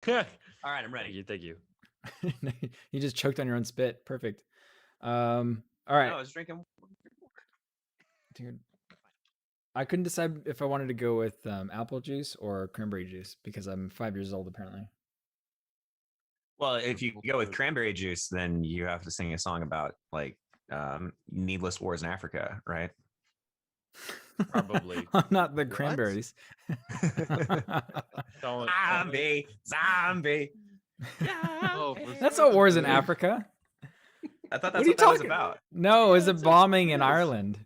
All right, I'm ready. Thank you. You just choked on your own spit. Perfect. All right. No, I was drinking. Dude, I couldn't decide if I wanted to go with apple juice or cranberry juice because I'm 5 years old apparently. Well, if you go with cranberry juice, then you have to sing a song about like needless wars in Africa, right? Probably. Not the cranberries. Zombie, zombie. Oh, That's not wars in Africa. I thought What that's are you what that was talking about. No, it was a it's bombing in yes. Ireland.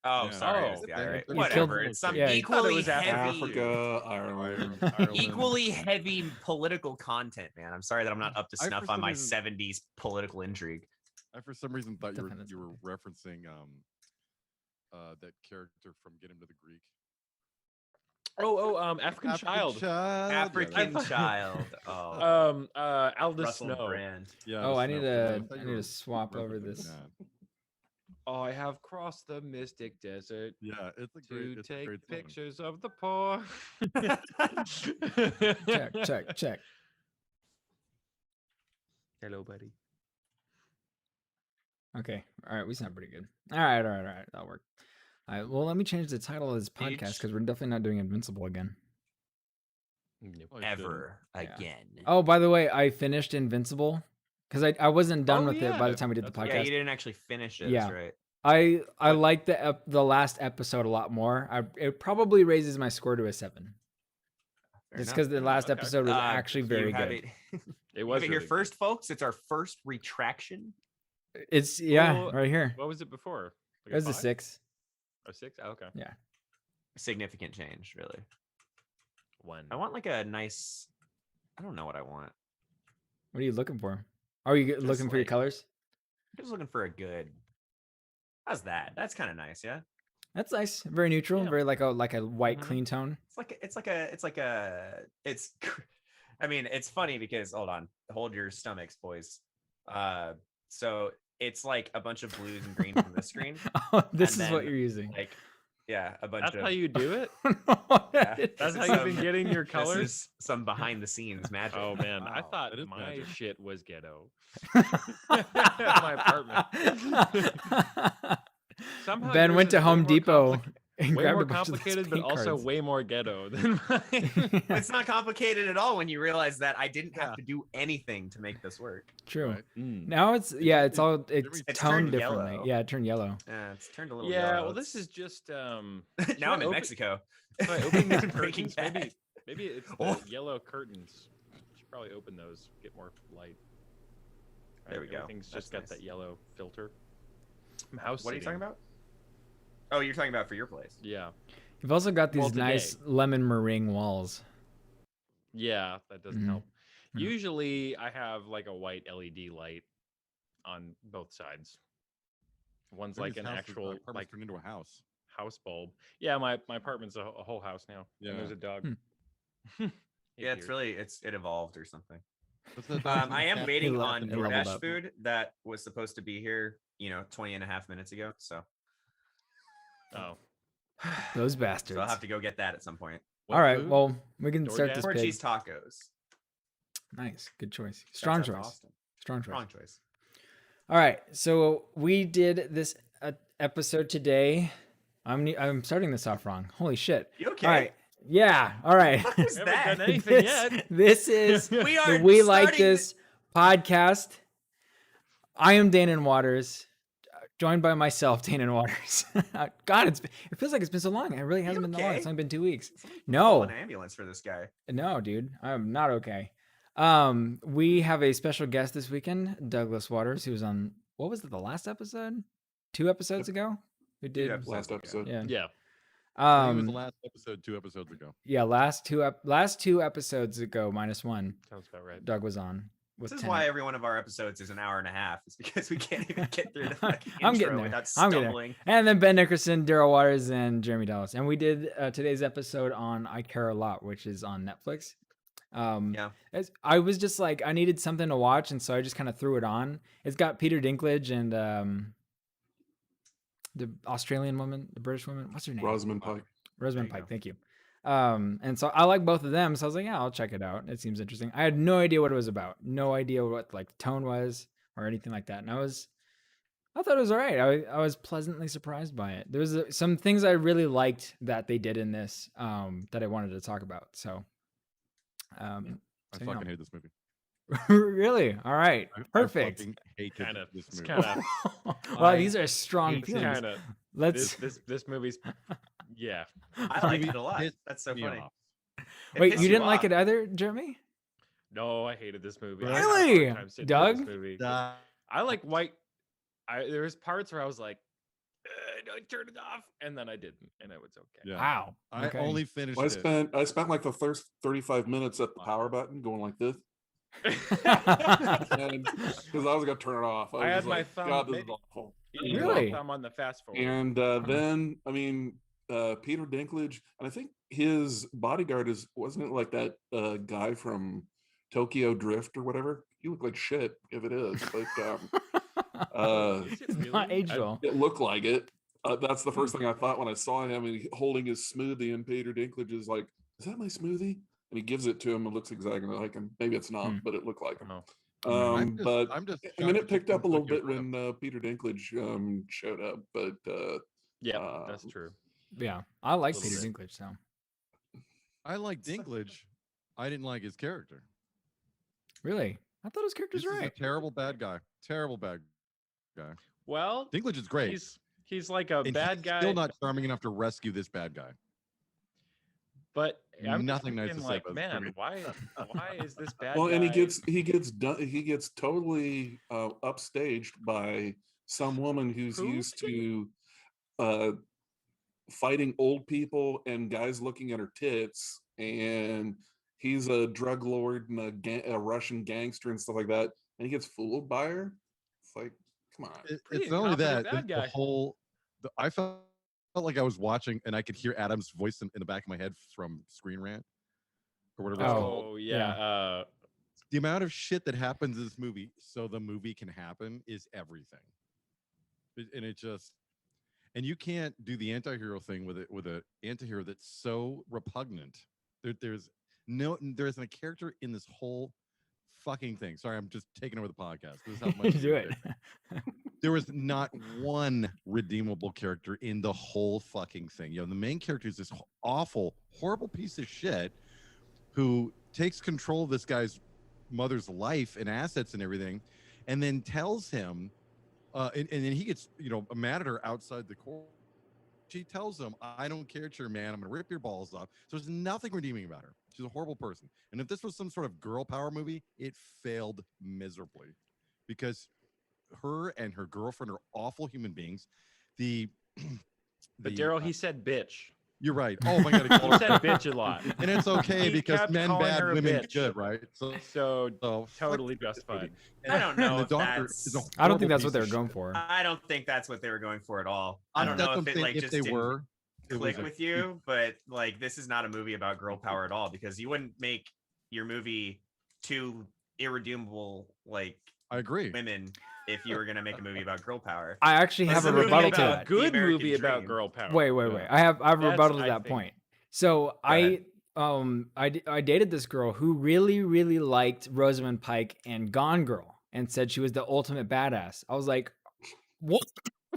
Oh, Yeah. sorry. Oh, It was the IRA. you Whatever. killed- It's some yeah, I thought it equally was heavy, Africa, Ireland. equally heavy political content, man. I'm sorry that I'm not up to I, snuff for on some my reason- 70s political intrigue. I for some reason thought you Definitely were referencing that character from Get Him to the Greek. African Child. African thought- child. Oh, Aldous Russell Snow. Brand. Yeah. Oh, the I need Snow- to thought I you need were to swap over referencing this. that. Oh, I have crossed the mystic desert Yeah, it's a great. to It's a take great song. pictures of the poor. Check. Hello, buddy. Okay. All right, we sound pretty good. All right. That'll work. All right. Well, let me change the title of this podcast because we're definitely not doing Invincible again. Nope. Oh, you Ever Yeah. again. Oh, by the way, I finished Invincible because I wasn't done Oh, with it by yeah. the time we did the That's Yeah, podcast. you didn't actually finish it. Yeah. That's right. I like the last episode a lot more. It probably raises my score to a 7. Fair Just enough. because the last Okay. episode was Uh, actually you very have good. It, It you was have it here really first, folks. It's our first retraction. It's Well, right here. What was it before? Like It was a 5? 6. A 6? Oh, okay. Yeah. Significant change, really. 1. I want like a nice. I don't know what I want. What are you looking for? Are you looking for your like- colors? I'm just looking for a good. How's that? That's kind of nice, yeah. That's nice. Very neutral. Yeah. Very like a white Mhm. clean tone. I mean, it's funny because hold on, hold your stomachs, boys. So it's like a bunch of blues and greens on this screen. Oh, this And is what then, you're using. Like, yeah, a bunch That's of. how you do it? Yeah, That's this how is you've been some- getting your This colors? is some behind the scenes magic. Oh, man. I Wow, thought that is my magic. shit was ghetto. My apartment. Somehow Ben yours went to is way Home more Depot and way grabbed more a bunch of those complicated, but paint also cards. way more ghetto than mine. It's not complicated at all when you realize that I didn't have Yeah. to do anything to make this work. True. Right. Now it's it's all it's It's toned turned differently. yellow. Yeah, it turned yellow. Yeah, it's turned a little. Yeah, yellow. well, this is just now I'm in Mexico. Should I open these Breaking curtains? Maybe Bad. maybe it's the Oh. yellow curtains. Should probably open those, get more light. There we go. Everything's just That's got nice. that yellow filter. I'm house What are you talking sitting. about? Oh, you're talking about for your place. Yeah, You've also got these Well, nice today. lemon meringue walls. yeah, that doesn't Mhm. help. Mhm. Usually, I have like a white LED light on both sides. One's like an actual like turned into a house. house bulb. Yeah, my apartment's a whole house now. Yeah, and there's Yeah. a dog. Hmm. Yeah, it's really it evolved or something. What's that I am waiting le- on it leveled DoorDash up. food that was supposed to be here, 20 and a half minutes ago. So, Oh, Those so bastards. I'll have to go get that at some point. All right, food? well, we can start DoorDash? this Or pig. cheese tacos. Nice, good choice. Shouts Strong out to choice. Austin. Strong choice. Strong choice. All right, so we did this episode today. I'm starting this off wrong. Holy shit! You okay? All right, yeah. All right. What was We haven't that? done anything this, yet. this is We the are We Like starting This podcast. I am Danon Waters, joined by myself, Danon Waters. God, it feels like it's been so long. It really hasn't You been that long. okay? It's only been 2 weeks. Call No, an ambulance for this guy. no, dude, I'm not okay. We have a special guest this weekend, Douglas Waters, who was on, what was it, the last episode? 2 episodes ago? We did. episodes. Last episode. Yeah. yeah. I think it was the last episode 2 episodes ago. Yeah, last two episodes ago, -1, Sounds about right. Doug was on. With This is Tenet. why every one of our episodes is an hour and a half. It's because we can't even get through the fucking I'm intro getting there. without I'm getting there. stumbling. And then Ben Nickerson, Daryl Waters, and Jeremy Dallas. And we did today's episode on I Care a Lot, which is on Netflix. Yeah. I was just like, I needed something to watch, and so I just kind of threw it on. It's got Peter Dinklage and the Australian woman, the British woman. What's her name? Rosamund Pike. Rosamund There you Pike. Thank you. And so I like both of them. So I was like, yeah, I'll check it out. It seems interesting. I had no idea what it was about. No idea what like the tone was or anything like that. And I thought it was all right. I was pleasantly surprised by it. There was some things I really liked that they did in this that I wanted to talk about. So, I so, fucking hate this movie. really? All right. I Perfect. fucking hate Kind of. this It's movie. kind of. Wow, I these are strong hate feelings. Kind of. Let's This movie's. Yeah. I like it a lot. Pissed That's so me funny. off. It wait. pissed You didn't like off. it either, Jeremy? No, I hated this movie. I Really? had a hard time sitting through Doug? This movie. Uh, I like white. There was parts where I was like, I turned it off, and then I didn't, and it was okay. Yeah. Wow. I Okay. only finished Well, it. I spent like the first 35 minutes at the power button going like this. And because I was gonna turn it off. I was had just my like, thumb God, this is maybe- awful. You Really? thumb on the fast forward. And then I mean Peter Dinklage, and I think his bodyguard wasn't it like that guy from Tokyo Drift or whatever? He looked like shit if it is. Like Is it It's not really? age well. it looked like it. That's the first thing I thought when I saw him and holding his smoothie, and Peter Dinklage is like, "Is that my smoothie?" And he gives it to him. It looks exactly like him. Maybe it's not, Hmm. but it looked like him. Oh. But I'm just. I mean, shocked it that picked you up a little couldn't bit get rid of when Peter Dinklage showed up, but Yeah, that's true. Yeah, I like Little Peter bit. Dinklage. So I like Dinklage. I didn't like his character. really, I thought his character's This is right. a terrible bad guy. Terrible bad guy. Well, Dinklage is great. he's like a and bad he's guy, Still not charming enough to rescue this bad guy. but I'm just Nothing nice thinking, to say like, about this man, movie. why is this bad well, guy? and he gets totally upstaged by some woman who's Who? used to fighting old people and guys looking at her tits, and he's a drug lord and a Russian gangster and stuff like that, and he gets fooled by her. It's like, come on. Pretty It's not only that. incompetent bad The guy. whole. I felt like I was watching, and I could hear Adam's voice in the back of my head from Screen Rant, or whatever it's called. Oh yeah. The amount of shit that happens in this movie, so the movie can happen, is everything. And it just, and you can't do the anti-hero thing with an anti-hero that's so repugnant. There's isn't a character in this whole fucking thing. Sorry, I'm just taking over the podcast. This is how much Do it. there was not one redeemable character in the whole fucking thing. The main character is this awful, horrible piece of shit who takes control of this guy's mother's life and assets and everything, and then tells him, and then he gets, mad at her outside the court. She tells him, "I don't care, at your man. I'm gonna rip your balls off." So there's nothing redeeming about her. She's a horrible person. And if this was some sort of girl power movie, it failed miserably, because her and her girlfriend are awful human beings. but Daryl, he said bitch. You're right. Oh my god, He he said bitch a lot. and it's okay He because kept men calling bad, her a women bitch. good, right? So So fuck totally this justified. movie. I don't know the if doctor that's- is a I don't think horrible that's what piece they of were going shit. for. I don't think that's what they were going for at all. I don't That's know what if I'm it saying. like If just they didn't were, it was click a with you, but like this is not a movie about girl power at all, because you wouldn't make your movie two irredeemable like I agree. women if you were gonna make a movie about girl power. I actually That's have a a movie rebuttal to about that. the Good American movie about dream. girl power. Wait. Yeah. I have a That's, rebuttal to I that think- point. So ahead. I dated this girl who really, really liked Rosamund Pike and Gone Girl and said she was the ultimate badass. I was like, what?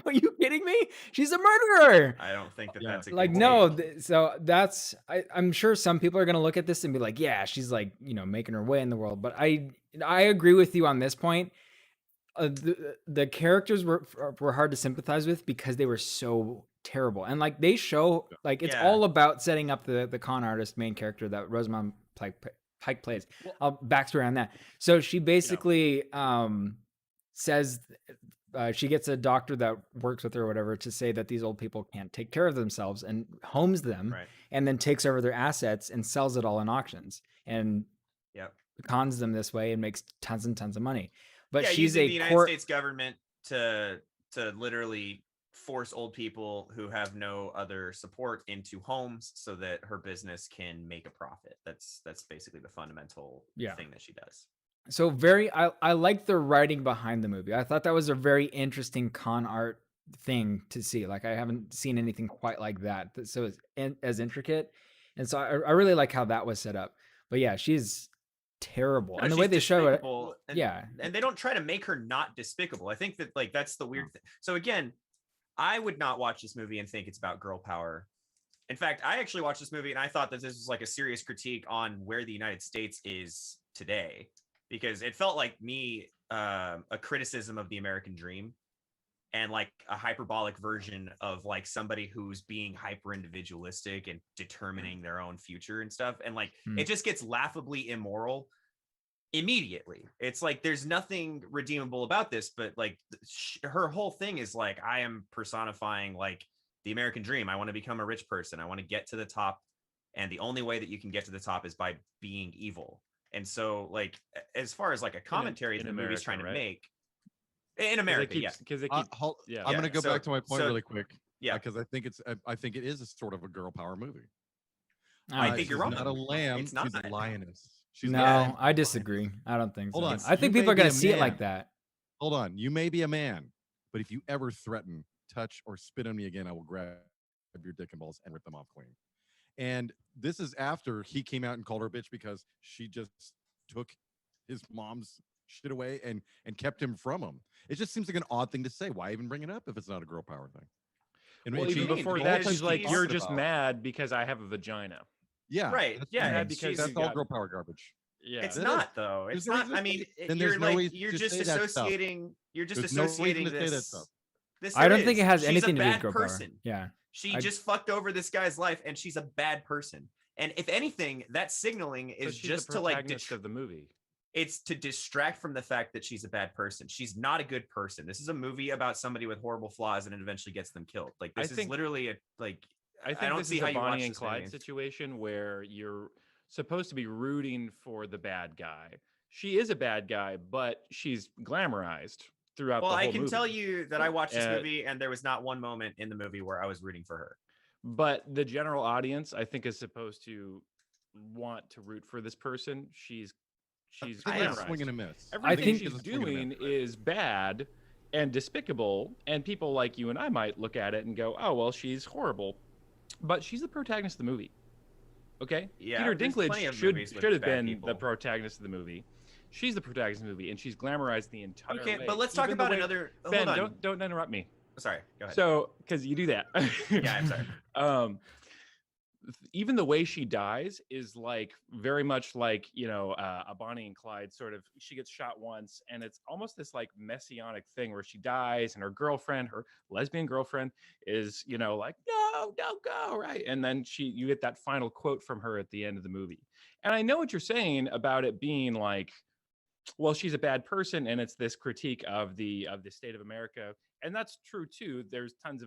Are you kidding me? She's a murderer. I don't think that Yeah. that's a Like, good no. take. So that's, I'm sure some people are going to look at this and be like, yeah, she's like, making her way in the world. But I agree with you on this point. The characters were hard to sympathize with because they were so terrible, and like they show like it's Yeah. all about setting up the con artist main character that Rosamund Pike plays. Backstory on that. So she basically says she gets a doctor that works with her or whatever to say that these old people can't take care of themselves and homes them, Right. and then takes over their assets and sells it all in auctions and Yep. cons them this way and makes tons and tons of money. But Yeah, she's using a the United court. States government to literally force old people who have no other support into homes so that her business can make a profit. That's basically the fundamental Yeah. thing that she does. So I like the writing behind the movie. I thought that was a very interesting con art thing to see. Like I haven't seen anything quite like that. So it's as intricate. And so I really like how that was set up. But yeah, she's terrible. No, And the she's way they show it, despicable, and, yeah. and they don't try to make her not despicable. I think that like that's the weird thing. So again, I would not watch this movie and think it's about girl power. In fact, I actually watched this movie and I thought that this was like a serious critique on where the United States is today, because it felt like a criticism of the American dream and like a hyperbolic version of like somebody who's being hyper individualistic and determining their own future and stuff. And like it just gets laughably immoral immediately. It's like there's nothing redeemable about this, but like her whole thing is like, I am personifying like the American dream. I want to become a rich person. I want to get to the top. And the only way that you can get to the top is by being evil. And so like, as far as like a commentary that the movie's trying to make in America, because they keep, I'm going to go back to my point really quick. Yeah, because I think it is a sort of a girl power movie. I think you're wrong. Not a lamb. It's not. She's a lioness. No, I disagree. I don't think so. Hold on. I think people are going to see it like that. Hold on. You may be a man, but if you ever threaten, touch, or spit on me again, I will grab your dick and balls and rip them off clean. And this is after he came out and called her a bitch because she just took his mom's shit away and kept him from him. It just seems like an odd thing to say. Why even bring it up if it's not a girl power thing? And well, even before that, she's like, "You're just mad because I have a vagina." Yeah, right. Yeah, because that's all girl power garbage. Yeah, it's not though. It's not. I mean, you're just associating. You're just associating this. I don't think it has anything to do with girl power. Yeah, she just fucked over this guy's life, and she's a bad person. And if anything, that signaling is just to like of the movie. It's to distract from the fact that she's a bad person. She's not a good person. This is a movie about somebody with horrible flaws, and it eventually gets them killed. Like this is literally I think this is a Bonnie and Clyde situation where you're supposed to be rooting for the bad guy. She is a bad guy, but she's glamorized throughout the whole movie. Well, I can tell you that I watched this movie and there was not one moment in the movie where I was rooting for her. But the general audience, I think, is supposed to want to root for this person. She's swing and a miss. Everything she's doing is bad and despicable, and people like you and I might look at it and go, "Oh, well, she's horrible," but she's the protagonist of the movie. Okay, yeah, Peter Dinklage should have been the protagonist of the movie. She's the protagonist of the movie, and she's glamorized the entire way. Okay, but let's talk about another. Ben, don't interrupt me. Sorry, go ahead. So, because you do that. Yeah, I'm sorry. Even the way she dies is like very much like, a Bonnie and Clyde sort of. She gets shot once, and it's almost this like messianic thing where she dies, and her lesbian girlfriend, is like, no, don't go, right? And then you get that final quote from her at the end of the movie. And I know what you're saying about it being like, well, she's a bad person, and it's this critique of the state of America, and that's true too. There's tons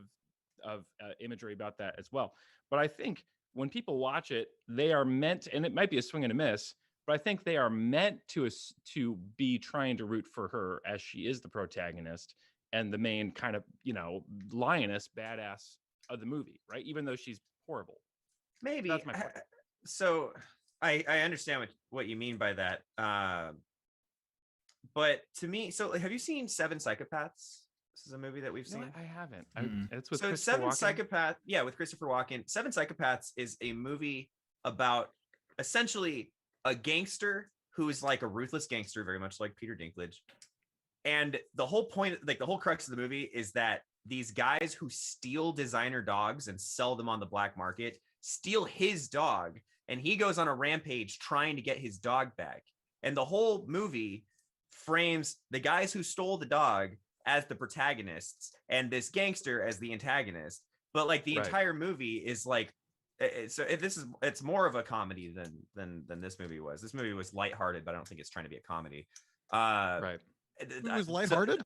of imagery about that as well. But I think when people watch it, they are meant, and it might be a swing and a miss, but I think they are meant to be trying to root for her as she is the protagonist and the main kind of, lioness, badass of the movie, right? Even though she's horrible. Maybe. That's my point. So I understand what you mean by that. But to me, so have you seen Seven Psychopaths? This is a movie that we've seen. I haven't. It's with Seven Psychopaths. Yeah, with Christopher Walken. Seven Psychopaths is a movie about essentially a gangster who is like a ruthless gangster, very much like Peter Dinklage. And the whole point, like the whole crux of the movie, is that these guys who steal designer dogs and sell them on the black market steal his dog, and he goes on a rampage trying to get his dog back. And the whole movie frames the guys who stole the dog as the protagonists and this gangster as the antagonist, but like the entire movie is like, it's more of a comedy than this movie was. This movie was lighthearted, but I don't think it's trying to be a comedy. It was lighthearted.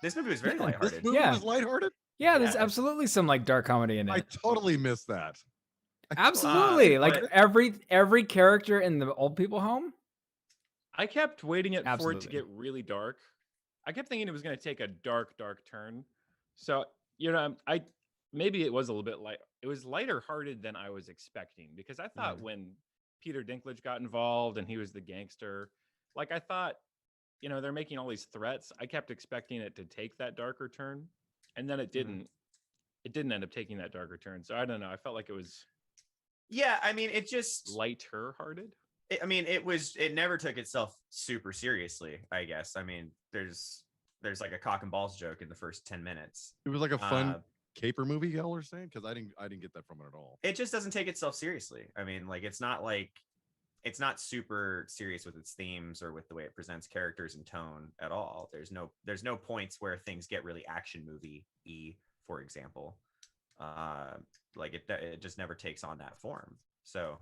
This movie was very lighthearted. This movie was lighthearted. Yeah, there's absolutely some like dark comedy in it. I totally missed that. Absolutely, like every character in the old people home. I kept waiting for it to get really dark. I kept thinking it was going to take a dark turn. So, maybe it was a little bit light. It was lighter hearted than I was expecting, because I thought when Peter Dinklage got involved and he was the gangster, like I thought, they're making all these threats. I kept expecting it to take that darker turn, and then it didn't. It didn't end up taking that darker turn. So I don't know. I felt like it was Yeah, I mean, it just Lighter-hearted. I mean, it never took itself super seriously, I guess. I mean, there's like a cock and balls joke in the first 10 minutes. It was like a fun Uh, caper movie, y'all are saying? Because I didn't get that from it at all. it just doesn't take itself seriously. I mean, like it's not super serious with its themes or with the way it presents characters and tone at all. There's no points where things get really action movie-y, for example. Like it just never takes on that form. So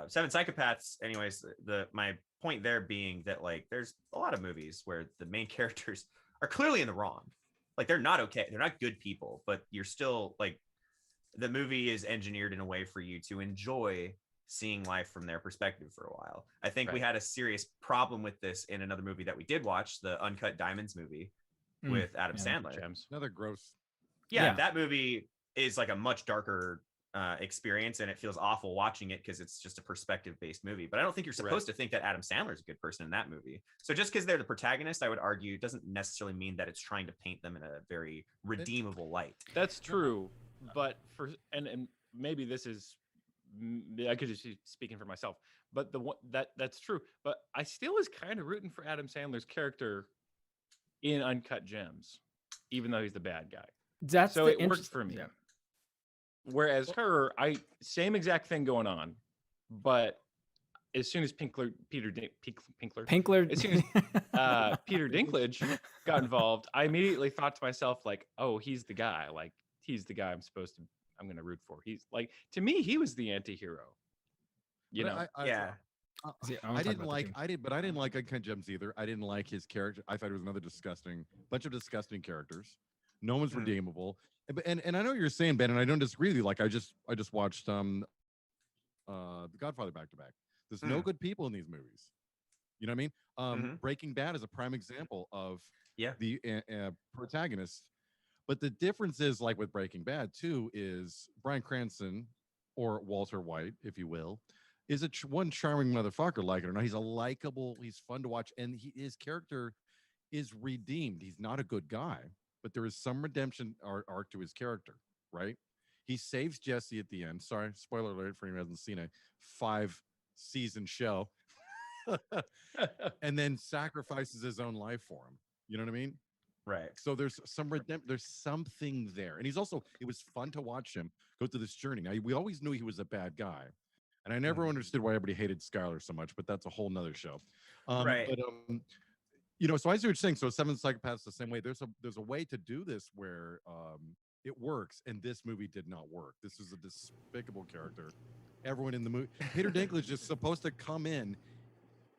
Seven Psychopaths, anyways, my point there being that like there's a lot of movies where the main characters are clearly in the wrong. Like they're not okay, they're not good people, but you're still like the movie is engineered in a way for you to enjoy seeing life from their perspective for a while. I think we Right. had a serious problem with this in another movie that we did watch, the Uncut Diamonds movie Mm, with Adam yeah. Sandler. Gems. Another gross. Yeah, Yeah. that movie is like a much darker experience, and it feels awful watching it because it's just a perspective-based movie. But I don't think you're supposed to think that Adam Sandler is a good person in that movie. So just because they're the protagonist, I would argue, doesn't necessarily mean that it's trying to paint them in a very redeemable light. That's true, but and maybe this is I could just be speaking for myself, but the one that's true. But I still is kind of rooting for Adam Sandler's character in Uncut Gems, even though he's the bad guy. That's So the it worked interest- for me. yeah. Whereas her, same exact thing going on, but as soon as Pinkler, Pinkler. As soon as Peter Dinklage got involved, I immediately thought to myself, like, oh, he's the guy. Like, he's the guy I'm going to root for. He's like, to me, he was the anti-hero. You know, Yeah. See, I wanna I talk didn't about like the two. but I didn't like Uncut Gems either. I didn't like his character. I thought it was another bunch of disgusting characters. No one's Mhm. redeemable. And I know what you're saying, Ben, and I don't disagree with you. Like I just watched The Godfather back to back. There's no Mm. good people in these movies. You know what I mean? Mhm. Breaking Bad is a prime example of Yeah. the protagonist. But the difference is, like with Breaking Bad too, is Bryan Cranston, or Walter White, if you will, is one charming motherfucker, like it or not. He's a likable, he's fun to watch, and his character is redeemed. He's not a good guy, but there is some redemption arc to his character, right? He saves Jesse at the end. Sorry, spoiler alert for anyone who hasn't seen a 5-season show. And then sacrifices his own life for him. You know what I mean? Right. So there's there's something there. And it was fun to watch him go through this journey. Now, we always knew he was a bad guy. And I never Mhm. understood why everybody hated Skylar so much, but that's a whole nother show. Right. But so I see what you're saying. So Seven Psychopaths the same way. There's a way to do this where it works, and this movie did not work. This is a despicable character. Everyone in the movie, Peter Dinklage is supposed to come in.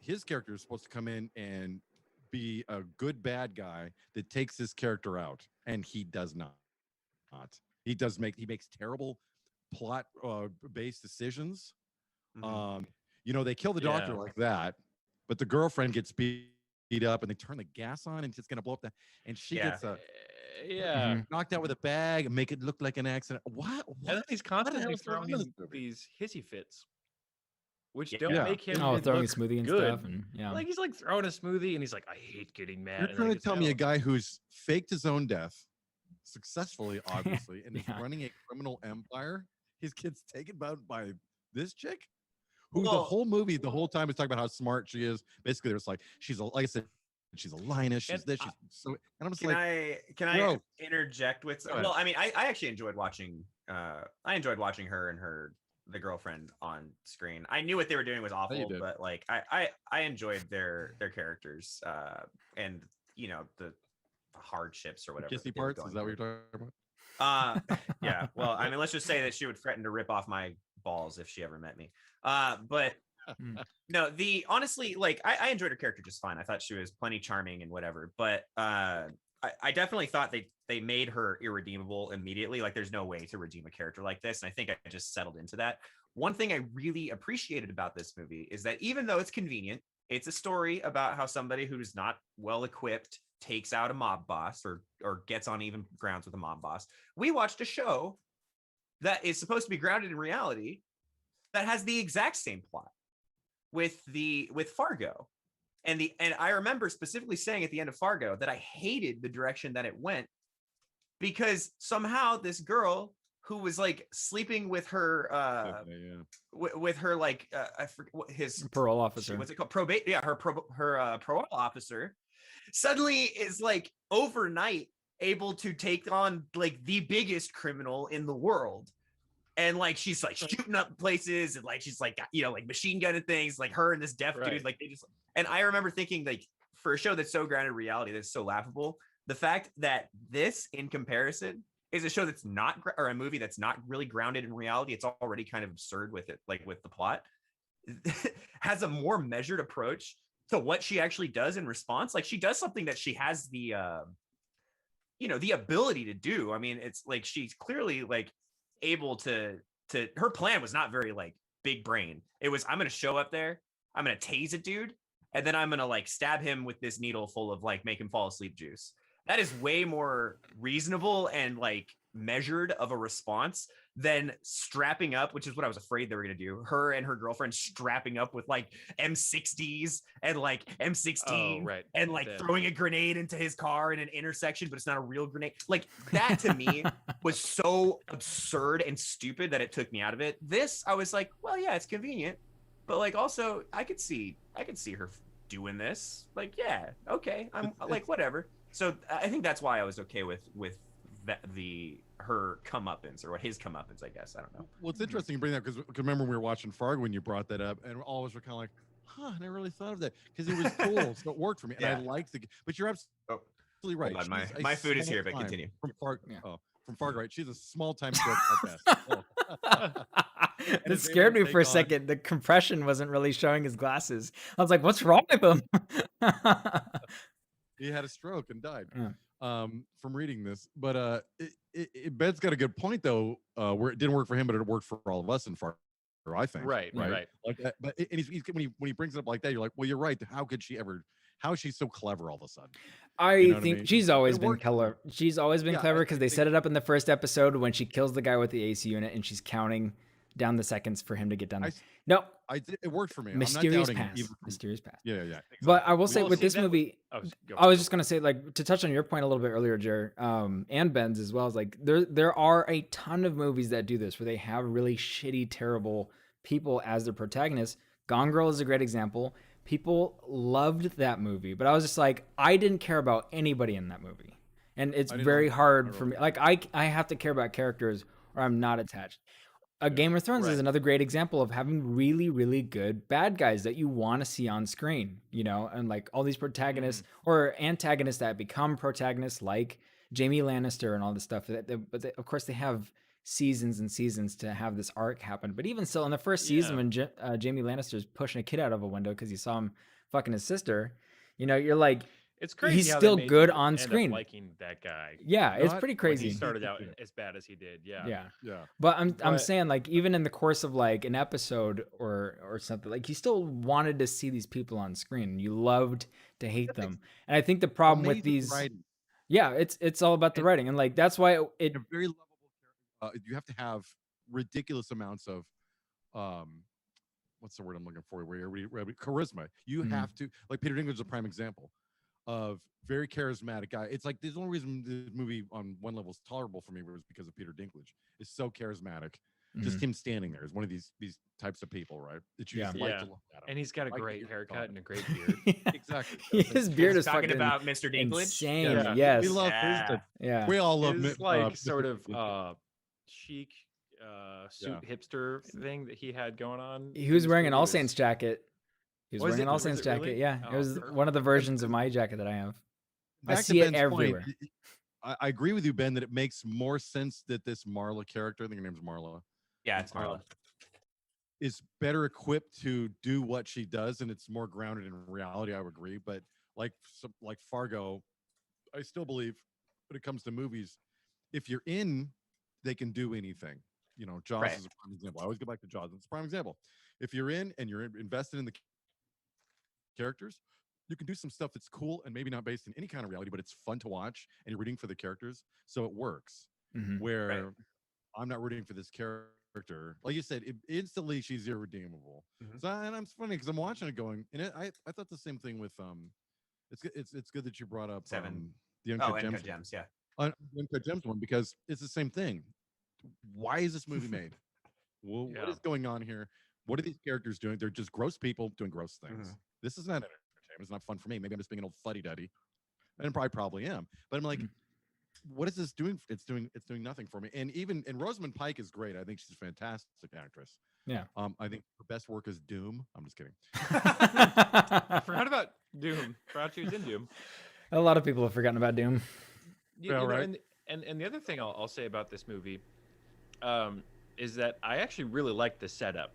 His character is supposed to come in and be a good bad guy that takes his character out, and he does not. He makes terrible plot based decisions. Mhm. They kill the doctor Yeah. like that, but the girlfriend gets beat up, and they turn the gas on, and it's gonna blow up and she Yeah. gets yeah. Mhm. knocked out with a bag and make it look like an accident. What? And then he's the hell constantly is going on throwing in this movie? these hissy fits, which Yeah. don't Yeah. make him Oh, throwing a look smoothie and good. stuff, and yeah. Like he's like throwing a smoothie, and he's like, I hate getting mad. You're and then trying he to gets tell me a mad. guy who's faked his own death successfully, obviously, and is Yeah. running a criminal empire. His kid's taken by this chick, who the Well- whole movie, the whole time, is talking about how smart she is. Basically, there's like like I said, she's a lioness. She's And this. She's so. And I'm just Can like, I bro. interject with? Go ahead. Well, I mean, I actually enjoyed watching. I enjoyed watching her and the girlfriend on screen. I knew what they were doing was awful, did. but like I enjoyed their characters and the hardships or whatever. kissy that they were parts. Is going that what through. you're talking about? Yeah. Well, I mean, let's just say that she would threaten to rip off my balls if she ever met me. But Mm. no, honestly, like I enjoyed her character just fine. I thought she was plenty charming and whatever. But I definitely thought they made her irredeemable immediately. Like, there's no way to redeem a character like this. And I think I just settled into that. One thing I really appreciated about this movie is that even though it's convenient, it's a story about how somebody who's not well equipped takes out a mob boss or gets on even grounds with a mob boss. We watched a show that is supposed to be grounded in reality that has the exact same plot with Fargo. And I remember specifically saying at the end of Fargo that I hated the direction that it went, because somehow this girl who was like sleeping with her with her like I forget what his Parole officer. what's it called, probate, yeah, her parole officer suddenly is like overnight able to take on like the biggest criminal in the world, and like she's like shooting up places, and like she's like like machine gunning things, like her and this deaf dude, like they just. And I remember thinking, like, for a show that's so grounded in reality, that's so laughable, the fact that this in comparison is a show that's not or a movie that's not really grounded in reality, it's already kind of absurd with it, like with the plot, has a more measured approach to what she actually does in response. Like she does something that she has the the ability to do. I mean, it's like she's clearly like able to her plan was not very like big brain. It was, I'm gonna show up there, I'm gonna tase a dude, and then I'm gonna like stab him with this needle full of like make him fall asleep juice. That is way more reasonable and like measured of a response than strapping up, which is what I was afraid they were gonna do. Her and her girlfriend strapping up with like M60s and like M16, and like throwing a grenade into his car in an intersection, but it's not a real grenade. Like that to me was so absurd and stupid that it took me out of it. This, I was like, well, yeah, it's convenient, but like also I could see her doing this. Like, yeah, okay, I'm like whatever. So I think that's why I was okay with her comeuppance, or what his comeuppance, I guess. I don't know. Well, it's interesting you bring that because remember when we were watching Fargo when you brought that up, and all of us were kind of like, "Huh, I never really thought of that," because it was cool, so it worked for me, and I liked the. But you're absolutely right. On, my food is here, but continue. From Fargo, right? She's a small time crook at best. Oh. That scared me for a second. The compression wasn't really showing his glasses. I was like, "What's wrong with him?" He had a stroke and died from reading this. But Ben's got a good point though, where it didn't work for him, but it worked for all of us in Fargo, I think. Right. Like that, but and he's when he brings it up like that, you're like, well, you're right. How could she ever? How is she so clever all of a sudden? I think she's always been clever. She's always been clever because they set it up in the first episode when she kills the guy with the AC unit and she's counting down the seconds for him to get done. It worked for me. Mysterious past. Mysterious past. Yeah. Exactly. But I will say with this movie, I was just gonna say, like, to touch on your point a little bit earlier, Jer, and Ben's as well, as like there are a ton of movies that do this where they have really shitty, terrible people as their protagonists. Gone Girl is a great example. People loved that movie, but I was just like, I didn't care about anybody in that movie, and it's very hard for me. Like I have to care about characters or I'm not attached. Game of Thrones is another great example of having really, really good bad guys that you want to see on screen, and like all these protagonists or antagonists that become protagonists, like Jaime Lannister and all this stuff. But of course, they have seasons and seasons to have this arc happen. But even still, in the first season, when Jaime Lannister's pushing a kid out of a window because he saw him fucking his sister, you're like, it's crazy. He's still good on screen. Liking that guy. Yeah, it's pretty crazy. He started out as bad as he did. Yeah. But I'm saying, like, even in the course of like an episode or something, like, you still wanted to see these people on screen. You loved to hate them. And I think the problem with these, it's all about the writing, and like that's why it a very lovable. You have to have ridiculous amounts of what's the word I'm looking for? Where charisma. You have to, like, Peter Dinklage is a prime example of very charismatic guy. It's like the only reason the movie on one level is tolerable for me was because of Peter Dinklage. It's so charismatic. Just him standing there is one of these types of people, right? That you just like to look at him. And he's got a great haircut and a great beard. Exactly. His beard is talking fucking about Mr. Dinklage. Insane. Yes. We love we all love his like sort of chic suit hipster thing that he had going on. He was wearing an All Saints jacket. He was wearing an All Saints jacket. Really? Yeah, it was one of the versions of my jacket that I have. I see it everywhere. I agree with you, Ben, that it makes more sense that this Marla character, I think her name's Marla. Yeah, it's Marla. Is better equipped to do what she does, and it's more grounded in reality. I would agree, but like Fargo, I still believe when it comes to movies, if you're in, they can do anything. Jaws is a prime example. I always go back to Jaws. It's a prime example. If you're in and you're invested in the characters, you can do some stuff that's cool and maybe not based in any kind of reality, but it's fun to watch and you're rooting for the characters, so it works. Where I'm not rooting for this character, like you said, instantly she's irredeemable. So, and I'm funny because I'm watching it going, and I thought the same thing with it's good that you brought up Seven. The Uncut Gems. Yeah. Uncut Gems one, because it's the same thing. why is this movie made? What Yeah. is going on here? What are these characters doing? They're just gross people doing gross things. Mhm. This is not entertainment. It's not fun for me. Maybe I'm just being an old fuddy-duddy, and I probably am. But I'm like, what is this doing? It's doing nothing for me. And Rosamund Pike is great. I think she's a fantastic actress. Yeah. I think her best work is Doom. I'm just kidding. I forgot about Doom. Forgot she was in Doom. A lot of people have forgotten about Doom. You Yeah, know, right. and the other thing I'll say about this movie is that I actually really liked the setup.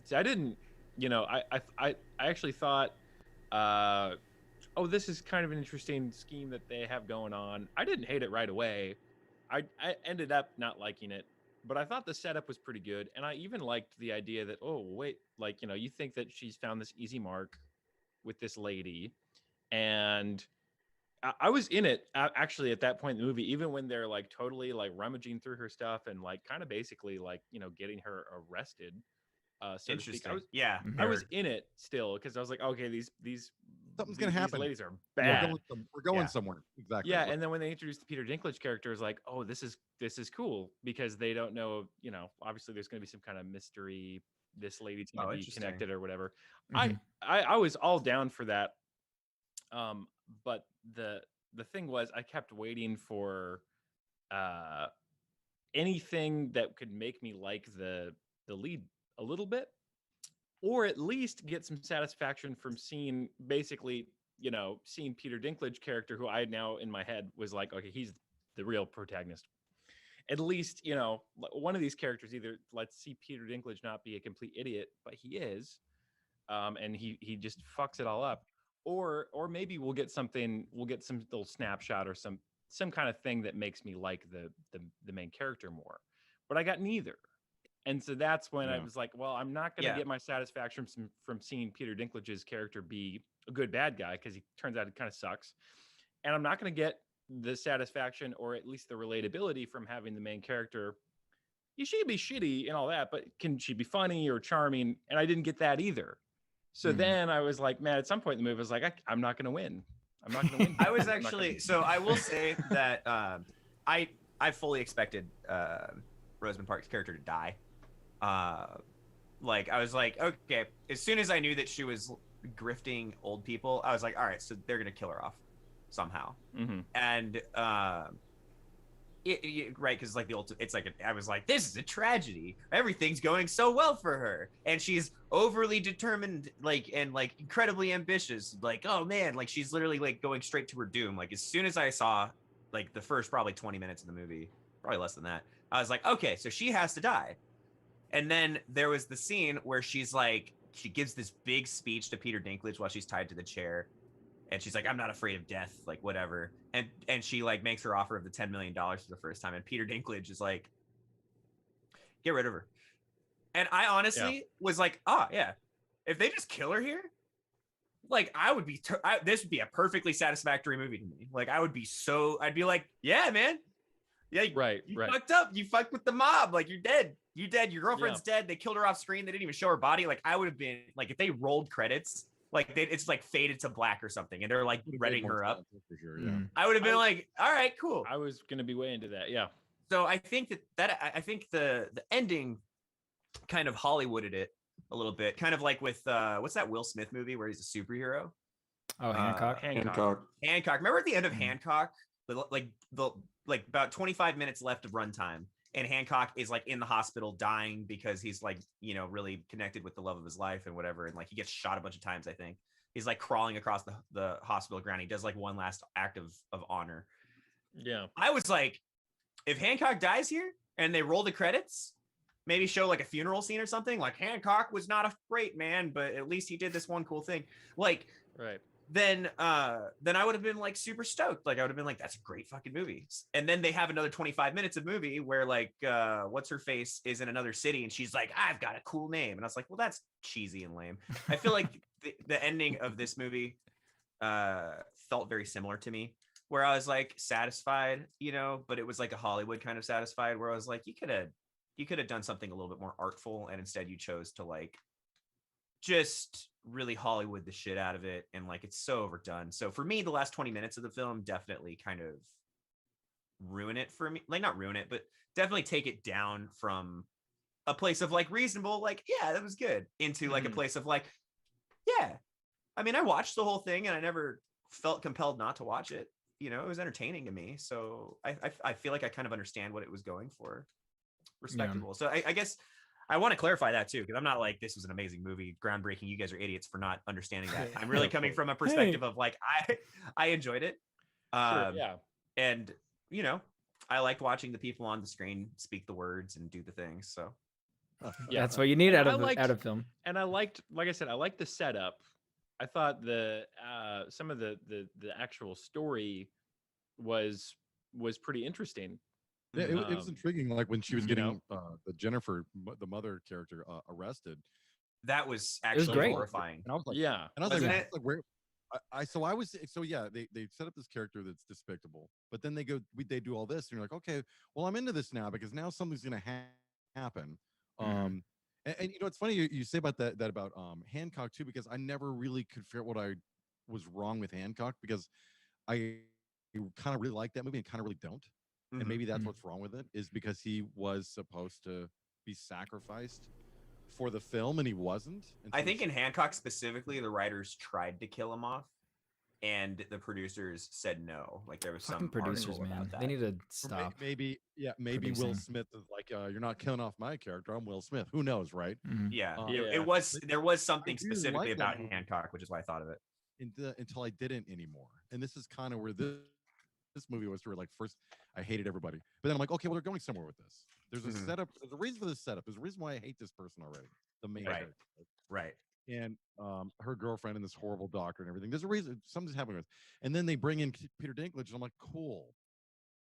See, I didn't, you know, I actually thought, oh, this is kind of an interesting scheme that they have going on. I didn't hate it right away. I ended up not liking it, but I thought the setup was pretty good, and I even liked the idea that, oh wait, like, you know, you think that she's found this easy mark with this lady, and I was in it actually at that point in the movie, even when they're like totally like rummaging through her stuff and like kind of basically like, you know, getting her arrested. So to speak. Interesting. Yeah. I was they're- in it still because I was like, okay, these Something's gonna these happen. ladies are We're bad. going Yeah. somewhere. Exactly. Yeah, and then when they introduced the Peter Dinklage character, it's like, oh, this is cool because they don't know, you know, obviously there's going to be some kind of mystery. This lady's going Oh, to be interesting. connected or whatever. Mhm. I was all down for that. But the thing was, I kept waiting for anything that could make me like the lead a little bit, or at least get some satisfaction from seeing basically, you know, seeing Peter Dinklage character, who I now in my head was like, okay, he's the real protagonist. At least, you know, one of these characters, either let's see Peter Dinklage not be a complete idiot, but he is, and he just fucks it all up, or maybe we'll get some little snapshot or some kind of thing that makes me like the main character more. But I got neither. And so that's when I Yeah. was like, well, I'm not going to Yeah. get my satisfaction from seeing Peter Dinklage's character be a good bad guy, because he turns out it kind of sucks. And I'm not going to get the satisfaction, or at least the relatability, from having the main character. She can be shitty and all that, but can she be funny or charming? And I didn't get that either. So Mhm. then I was like, man, at some point in the movie, I was like, I'm not going to win. I'm not going to win. I was I'm not gonna actually win. so I will say that I fully expected Rosamund Park's character to die. Like I was like, okay, as soon as I knew that she was grifting old people, I was like, all right, so they're gonna kill her off somehow. Mhm. And right, because like it's like I was like, this is a tragedy. Everything's going so well for her, and she's overly determined, like, and like incredibly ambitious. Like, oh man, like she's literally like going straight to her doom. Like as soon as I saw like the first probably 20 minutes of the movie, probably less than that, I was like, okay, so she has to die. And then there was the scene where she's like, she gives this big speech to Peter Dinklage while she's tied to the chair. And she's like, I'm not afraid of death, like whatever. And she like makes her offer of the $10 million for the first time. And Peter Dinklage is like, get rid of her. And I honestly was like, oh yeah, if they just kill her here, like I would be, this would be a perfectly satisfactory movie to me. Like I would be I'd be like, yeah, man. Yeah, Right. you fucked up. You fucked with the mob. Like you're dead. You're dead. Your girlfriend's dead. They killed her off screen. They didn't even show her body. Like I would have been like, if they rolled credits, like it's like faded to black or something, and they're like Would've made readying more her up. sense, for sure. Yeah. Mhm. I would have been like, all right, cool. I was going to be way into that. Yeah. So I think I think the ending kind of Hollywooded it a little bit, kind of like with what's that Will Smith movie where he's a superhero? Oh, Hancock. Hancock. Hancock. Remember at the end of Mhm. Hancock, like about 25 minutes left of runtime, and Hancock is like in the hospital dying because he's like, you know, really connected with the love of his life and whatever, and like he gets shot a bunch of times. I think he's like crawling across the hospital ground. He does like one last act of honor. Yeah. I was like, if Hancock dies here and they roll the credits, maybe show like a funeral scene or something, like Hancock was not a great man, but at least he did this one cool thing. Like Right. then I would have been like super stoked. Like I would have been like, that's a great fucking movie. And then they have another 25 minutes of movie where like what's her face is in another city and she's like, I've got a cool name. And I was like, well, that's cheesy and lame. I feel like the ending of this movie felt very similar to me, where I was like satisfied, you know, but it was like a Hollywood kind of satisfied, where I was like, you could have done something a little bit more artful, and instead you chose to like just really Hollywood the shit out of it, and like it's so overdone. So for me, the last 20 minutes of the film definitely kind of ruin it for me. Like not ruin it, but definitely take it down from a place of like reasonable, like, yeah, that was good, into like a place of like, yeah. I mean, I watched the whole thing and I never felt compelled not to watch it. You know, it was entertaining to me. So I feel like I kind of understand what it was going for. Respectable. So I guess I want to clarify that too, because I'm not like, this was an amazing movie, groundbreaking. You guys are idiots for not understanding that. I'm really coming from a perspective of like, I enjoyed it. Sure, yeah. And, you know, I liked watching the people on the screen speak the words and do the things. So Yeah. That's what you need And out I of film. And I liked, like I said, I liked the setup. I thought the some of the actual story was pretty interesting. Yeah, it was intriguing. Like when she was you getting the Jennifer, the mother character, arrested. that was was actually great. horrifying. And I was like, Yeah. and I was Wasn't like, it? like, where? Yeah, they set up this character that's despicable, but then they do all this, and you're like, okay, well, I'm into this now because now something's gonna happen. Mhm. And you know, it's funny you say about that about Hancock too, because I never really could figure out what I was wrong with Hancock, because I kind of really like that movie and kind of really don't. And Mhm. maybe that's Mhm. what's wrong with it, is because he was supposed to be sacrificed for the film and he wasn't. And I so think it's- in Hancock specifically, the writers tried to kill him off, and the producers said no. Like there was Fucking some producers, article man. about that. They need to or stop. maybe Will producing. Smith is like, you're not killing off my character, I'm Will Smith, who knows, right? Mhm. Yeah, Uh, it Yeah. was. There was something I do specifically like that about movie. Hancock, which is why I thought of it. Until I didn't anymore. And this is kind of where this movie was, where like first I hated everybody, but then I'm like, okay, well, they're going somewhere with this. There's a Mhm. setup. There's a reason for this setup. There's a reason why I hate this person already. The main Right. character. Right. And her girlfriend and this horrible doctor and everything. There's a reason something's happening with. And then they bring in Peter Dinklage, and I'm like, cool.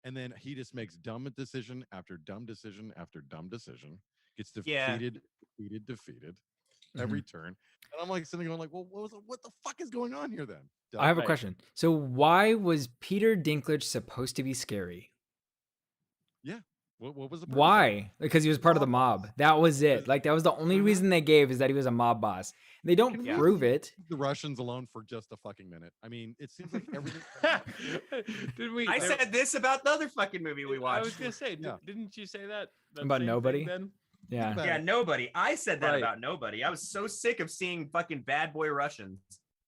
And then he just makes dumb decision after dumb decision after dumb decision. Gets Yeah. defeated every turn. And I'm like sitting going like, well, what the fuck is going on here then? I have a Right. question. So why was Peter Dinklage supposed to be scary? What was the purpose of it? Why? Because he was part of the mob. That was it. Like that was the only Mhm. reason they gave, is that he was a mob boss. They don't Can we prove it. Leave the Russians alone for just a fucking minute. I mean, it seems like everything. Did we? I said this about the other fucking movie we I watched. was gonna say, Yeah. didn't you say that About same Nobody? thing then? Yeah. about Yeah, it. nobody. I said that Right. about nobody. I was so sick of seeing fucking bad boy Russians.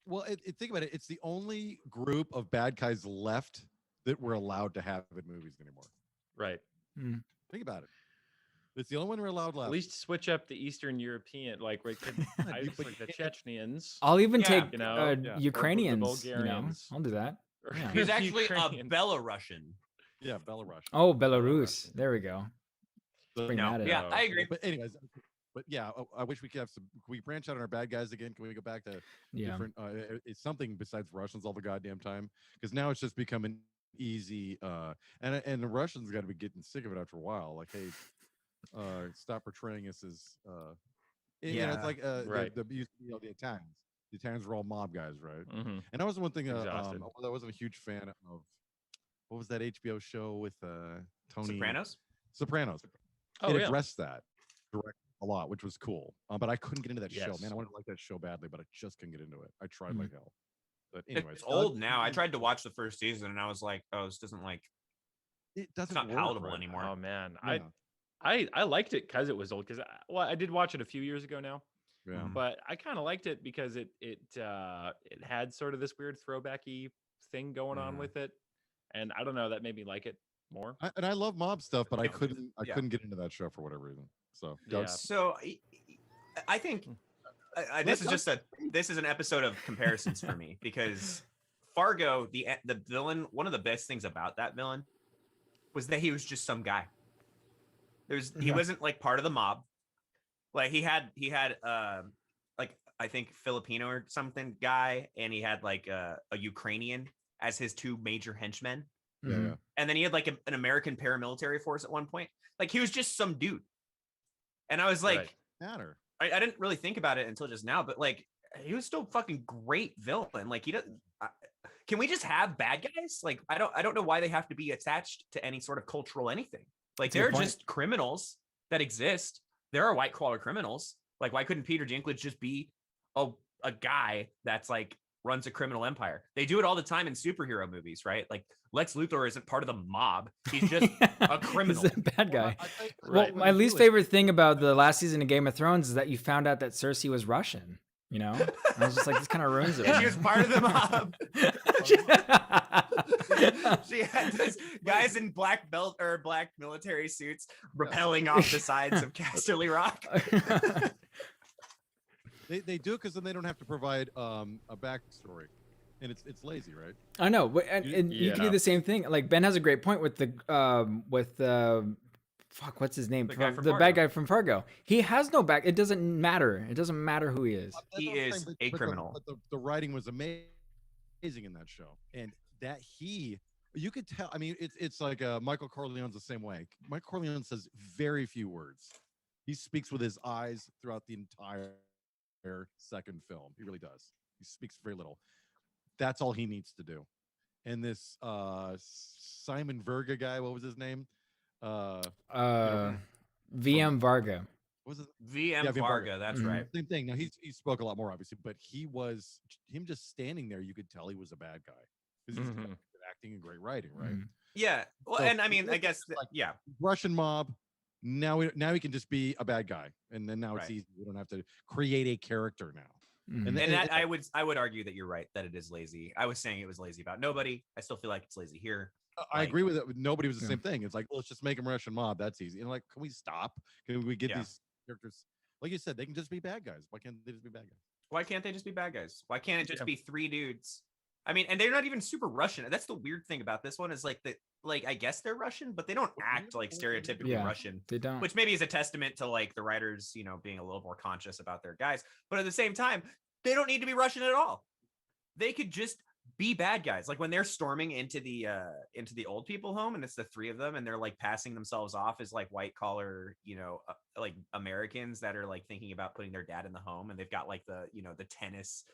Well, think about it. It's the only group of bad guys left that we're allowed to have in movies anymore. Right. Think about it. It's the only one we're allowed left. At least switch up the Eastern European, like we could, I dude, just but like the you can't- Chechens. I'll even Yeah. take You know, yeah. Ukrainians. You know, Bulgarians. I'll do that. or Yeah. He's actually Ukrainians. a Belarusian. Yeah, Belarus. Oh, Belarus. There we go. But- Bring No, that in. yeah, I agree. But anyways, but yeah, I wish we could have some. Can we branch out on our bad guys again? Can we go back to Yeah. different? It's something besides Russians all the goddamn time, because now it's just becoming easy. And the Russians got to be getting sick of it after a while. Like, hey, stop portraying us as. You know, it's Yeah. like Right. the the Italians. The Italians were all mob guys, right? Mhm. And that was one thing. Exhausted. I wasn't a huge fan of. What was that HBO show with Tony Sopranos. Sopranos. Oh It yeah. addressed that direct a lot, which was cool. But I couldn't get into that show, Yes. man. I wanted to like that show badly, but I just couldn't get into it. I tried Mhm. like hell. But anyways, It's old now. I tried to watch the first season and I was like, oh, this doesn't like. It It's doesn't not work palatable right anymore. Oh man, now. I liked it because it was old. Because I did watch it a few years ago now, Yeah. Mhm. but I kind of liked it because it had sort of this weird throwbacky thing going on Mhm. with it, and I don't know, that made me like it more. And I love mob stuff, but I Yeah. couldn't. I Yeah. couldn't get into that show for whatever reason. So Yeah. Doug, So I think this is just this is an episode of comparisons for me, because Fargo, the villain, one of the best things about that villain was that he was just some guy. He Yeah. wasn't like part of the mob. Like he had like I think Filipino or something guy, and he had like a Ukrainian as his two major henchmen. yeah, Mhm. yeah. And then he had like an American paramilitary force at one point. Like he was just some dude. And I was like, Right. Matter. I didn't really think about it until just now, but like he was still fucking great villain. Like he doesn't. Can we just have bad guys? Like I don't know why they have to be attached to any sort of cultural anything. Like That's a good they're point. just criminals that exist. There are white collar criminals. Like why couldn't Peter Dinklage just be a guy that's like runs a criminal empire. They do it all the time in superhero movies, right? Like Lex Luthor isn't part of the mob. He's just a criminal. He's a bad guy. Right. Well, my least favorite thing about the last season of Game of Thrones is that you found out that Cersei was Russian. You know, I was just like, this kind of ruins it. And for she was me. part of the mob. She had those guys in black belt or black military suits rappelling off the sides of Casterly Rock. They do it because then they don't have to provide a backstory, and it's lazy, right? I know, but and you can do the same thing. Like Ben has a great point with the fuck, what's his name? The guy from the Fargo. bad guy from Fargo. He has no back. It doesn't matter. It doesn't matter who he is. That's He what I'm is saying, a criminal. But the writing was amazing in that show, and that you could tell. I mean, it's like Michael Corleone's the same way. Michael Corleone says very few words. He speaks with his eyes throughout the entire second film. He really does. He speaks very little. That's all he needs to do. And this Simon Verga guy, what was his name? VM Varga. What was it? VM Yeah, VM Varga, Varga. that's Mhm. right. Same thing. Now he spoke a lot more, obviously, but him just standing there, you could tell he was a bad guy because he's Mhm. good acting and great writing, right? Mhm. Yeah. Well, So, and I mean, I it's guess, like- yeah. Russian mob. Now he can just be a bad guy, and then now it's Right. easy. We don't have to create a character now. Mhm. And And then- that, I would argue that you're right, that it is lazy. I was saying it was lazy about nobody. I still feel like it's lazy here. I Like- agree with it. Nobody was the Yeah. same thing. It's like, well, let's just make them Russian mob. That's easy. And like, can we stop? Can we get Yeah. these characters? Like you said, they can just be bad guys. Why can't they just be bad guys? Why can't they just be bad guys? Why can't it just Yeah. be three dudes? I mean, and they're not even super Russian. That's the weird thing about this one is like I guess they're Russian, but they don't act like stereotypically Yeah. Russian, They don't. which maybe is a testament to like the writers, being a little more conscious about their guys. But at the same time, they don't need to be Russian at all. They could just be bad guys. Like when they're storming into the old people home, and it's the three of them, and they're like passing themselves off as like white collar, like Americans that are like thinking about putting their dad in the home, and they've got like the tennis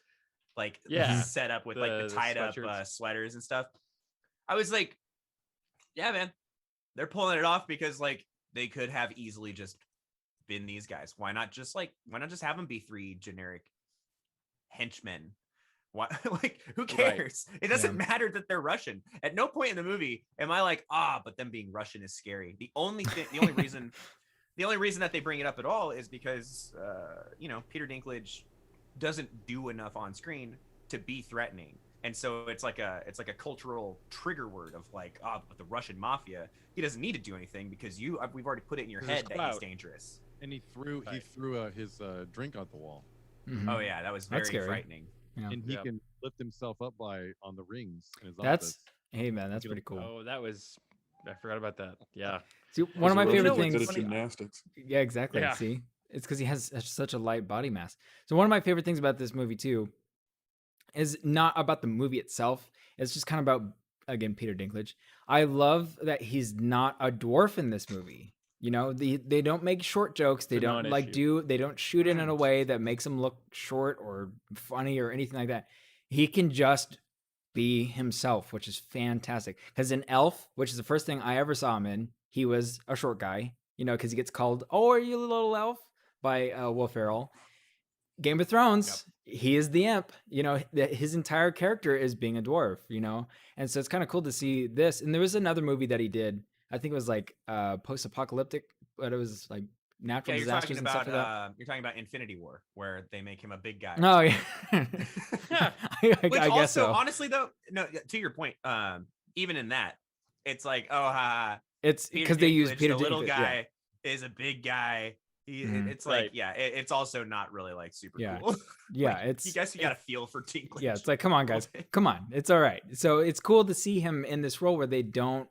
like Yeah. set up with like the The tied up sweatshirts. sweaters and stuff. I was like, yeah, man, they're pulling it off because like they could have easily just been these guys. Why not just have them be three generic henchmen? Why, like, who Right. cares? It doesn't matter that they're Russian. At no point in the movie am I like, but them being Russian is scary. The only reason that they bring it up at all is because Peter Dinklage doesn't do enough on screen to be threatening. And so it's like a cultural trigger word of like, but the Russian mafia, he doesn't need to do anything because we've already put it in your There's head that he's clout. dangerous. And he threw his drink out the wall, Mhm. Oh yeah, that was That's very scary. frightening. Yeah. and he Yeah. can lift himself up on the rings in his That's office. hey man, that's Get pretty him- cool. Oh, I forgot about that. Yeah. See, one of my He's favorite really good things. at gymnastics. Yeah, exactly. Yeah. See, it's because he has such a light body mass. So one of my favorite things about this movie too is not about the movie itself. It's just kind of about, again, Peter Dinklage. I love that he's not a dwarf in this movie. They don't make short jokes. They It's a don't they don't shoot it in a way that makes him look short or funny or anything like that. He can just be himself, which is fantastic. Because in Elf, which is the first thing I ever saw him in, he was a short guy, because he gets called, "Oh, are you a little elf?" by Will Ferrell. Game of Thrones, he is the imp. His entire character is being a dwarf, and so it's kind of cool to see this. And there was another movie that he did. I think it was like post-apocalyptic, but it was like natural Yeah, disasters and stuff like that. you're talking about Infinity War, where they make him a big guy. Oh yeah, I Which guess also, so. honestly, though, no, to your point, even in that, it's like, It's Peter because they use Dinklage, Peter the little Dinklage, yeah. guy is a big guy. Mhm. It's like, Right. yeah, it's also not really like super Yeah. cool. Yeah, Like, it's you guys, you got to feel for Dinklage. yeah, it's like, come on, guys, come on, it's all right. So it's cool to see him in this role where they don't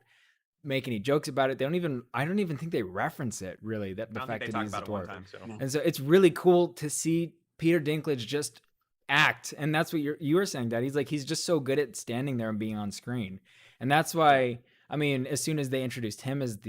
make any jokes about it. I don't even think they reference it really. That I the don't fact think they that talk he's a about it one dwarf. time. So. And so it's really cool to see Peter Dinklage just act. And that's what you were saying, Dad. He's just so good at standing there and being on screen. And that's why, I mean, as soon as they introduced him as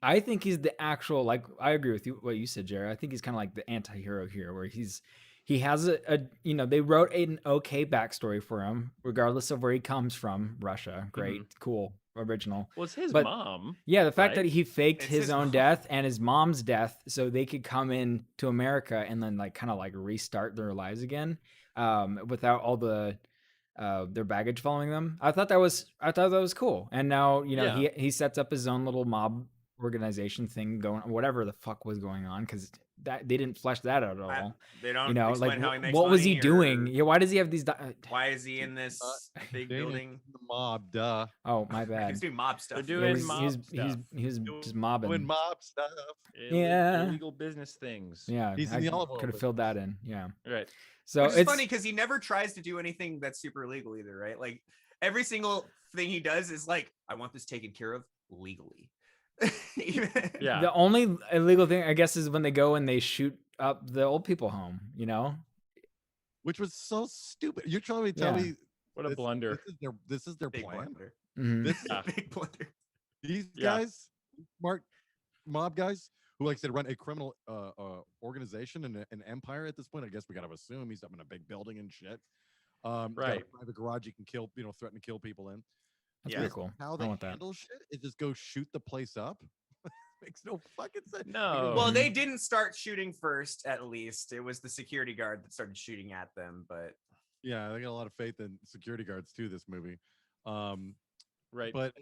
I think he's the actual, like, I agree with what you said, Jared. I think he's kind of like the anti-hero here, where he has they wrote an okay backstory for him, regardless of where he comes from. Russia. Great, cool, original. Well, it's his But- mom. Yeah, the fact Right? that he faked It's his his own mom. death and his mom's death so they could come in to America and then like kind of like restart their lives again, without all the their baggage following them. I thought that was cool. And now, he sets up his own little mob organization thing going, whatever the fuck was going on, because that they didn't flesh that out at all. They don't You know, like explain how he makes what was he money or doing? Yeah, why does he have these? Why is he in this big Dana, building? the mob, duh. Oh, my bad. He's doing mob stuff. They're He doing was, mob he was, stuff. he was just Doing mobbing. mob stuff. Yeah. Illegal business things. Yeah, He's in I the olive oil could have filled that in. Yeah. Right. So Which is it's funny because he never tries to do anything that's super illegal either, right? Like every single thing he does is like, I want this taken care of legally. Yeah. the only illegal thing, I guess, is when they go and they shoot up the old people home. You know. Which was so stupid. You're trying to tell Yeah. me What a blunder. This is their Big plan. blunder. Mhm. This Yeah. Big blunder. These Yeah. guys, smart mob guys, who, like I said, run a criminal organization and an empire at this point. I guess we gotta assume he's up in a big building and shit. He's got a Right. private garage you can kill, threaten to kill people in. That's Yeah. pretty cool. How I they want that. handle shit is just go shoot the place up. Makes no fucking sense. No. Well, they didn't start shooting first, at least. It was the security guard that started shooting at them, but Yeah, I got a lot of faith in security guards too. This movie, Right. but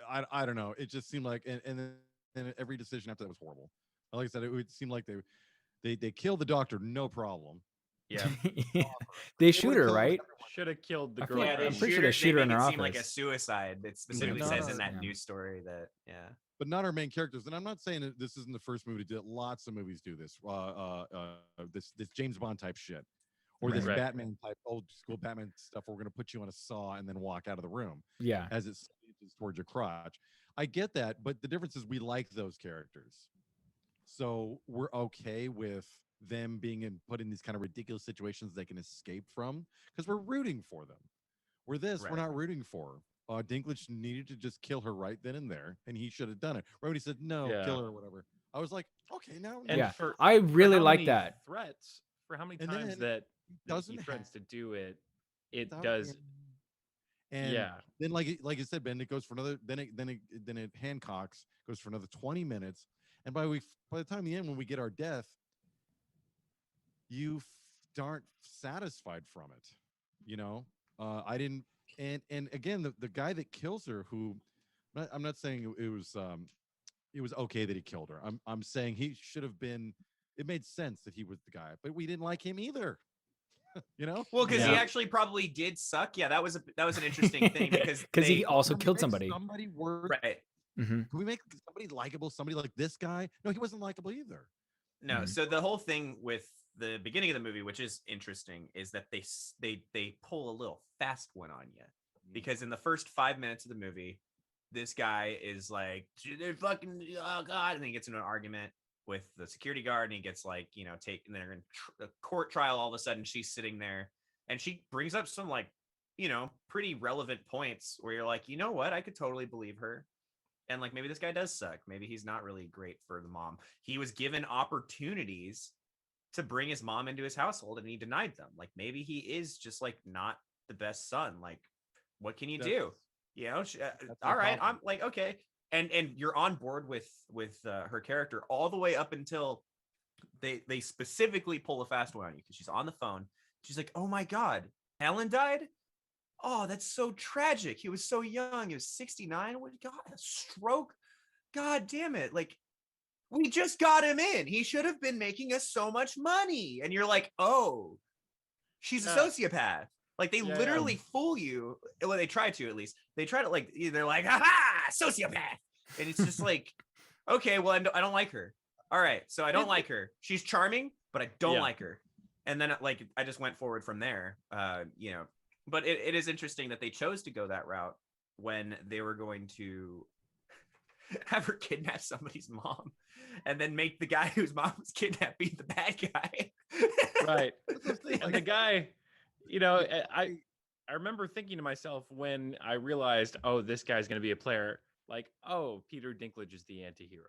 I don't know. It just seemed like, and then every decision after that was horrible. Like I said, it would seem like they killed the doctor, no problem. yeah. They shoot her, right? Should have killed the I feel girl. like- Yeah, I'm they pretty shoot sure they shoot her in make her it seem like a office. suicide. It specifically No, says no, in that yeah. news story that, yeah. But not our main characters. And I'm not saying that this isn't the first movie to do it. Lots of movies do this. This James Bond type shit, or this Right. Batman type, old school Batman stuff. Where we're gonna put you on a saw and then walk out of the room Yeah. as it squeezes towards your crotch. I get that, but the difference is we like those characters, so we're okay with them being put in these kind of ridiculous situations they can escape from because we're rooting for them. We're Right. not rooting for her. Dinklage needed to just kill her right then and there, and he should have done it. Right when he said no, Yeah. kill her or whatever, I was like, okay, now And Yeah. for I really how like many that. threats, for how many And times then that he doesn't threatens to do it, it without does. him. And Yeah. then, like you said, Ben, it goes for another. Then it Hancocks goes for another 20 minutes, and by the time the end, when we get our death, you aren't satisfied from it. I didn't. And again, the guy that kills her, who I'm not saying it was okay that he killed her. I'm saying he should have been. It made sense that he was the guy, but we didn't like him either. Well, because he Yeah. actually probably did suck. Yeah, that was an interesting thing because He they- also Can we killed make somebody. Somebody worth. right. Mhm. Can we make somebody likable? Somebody like this guy? No, he wasn't likable either. No, Mhm. so the whole thing with the beginning of the movie, which is interesting, is that they pull a little fast one on you because in the first 5 minutes of the movie, this guy is like, they're fucking, oh god, and then he gets into an argument with the security guard, and he gets like, and they're in a court trial. All of a sudden, she's sitting there, and she brings up some like, pretty relevant points where you're like, you know what, I could totally believe her. And like maybe this guy does suck. Maybe he's not really great for the mom. He was given opportunities to bring his mom into his household and he denied them. Like maybe he is just like not the best son. Like what can you do? All right, I'm like okay. And you're on board with her character all the way up until they specifically pull a fast one on you because she's on the phone. She's like, "Oh my god, Alan died? Oh, that's so tragic. He was so young. He was 69. What god, a stroke? God damn it. Like, we just got him in. He should have been making us so much money." And you're like, oh, she's a Yeah. sociopath. Like they Yeah. literally fool you. Well, they try to at least. They try to like they're like, ha, sociopath. And it's just like, okay, well, I don't like her. All right, so I don't like her. She's charming, but I don't Yeah. like her. And then like I just went forward from there. But it is interesting that they chose to go that route when they were going to have her kidnap somebody's mom and then make the guy whose mom was kidnapped be the bad guy. Right. And the guy, I remember thinking to myself when I realized, oh, this guy's going to be a player, like, oh, Peter Dinklage is the anti-hero.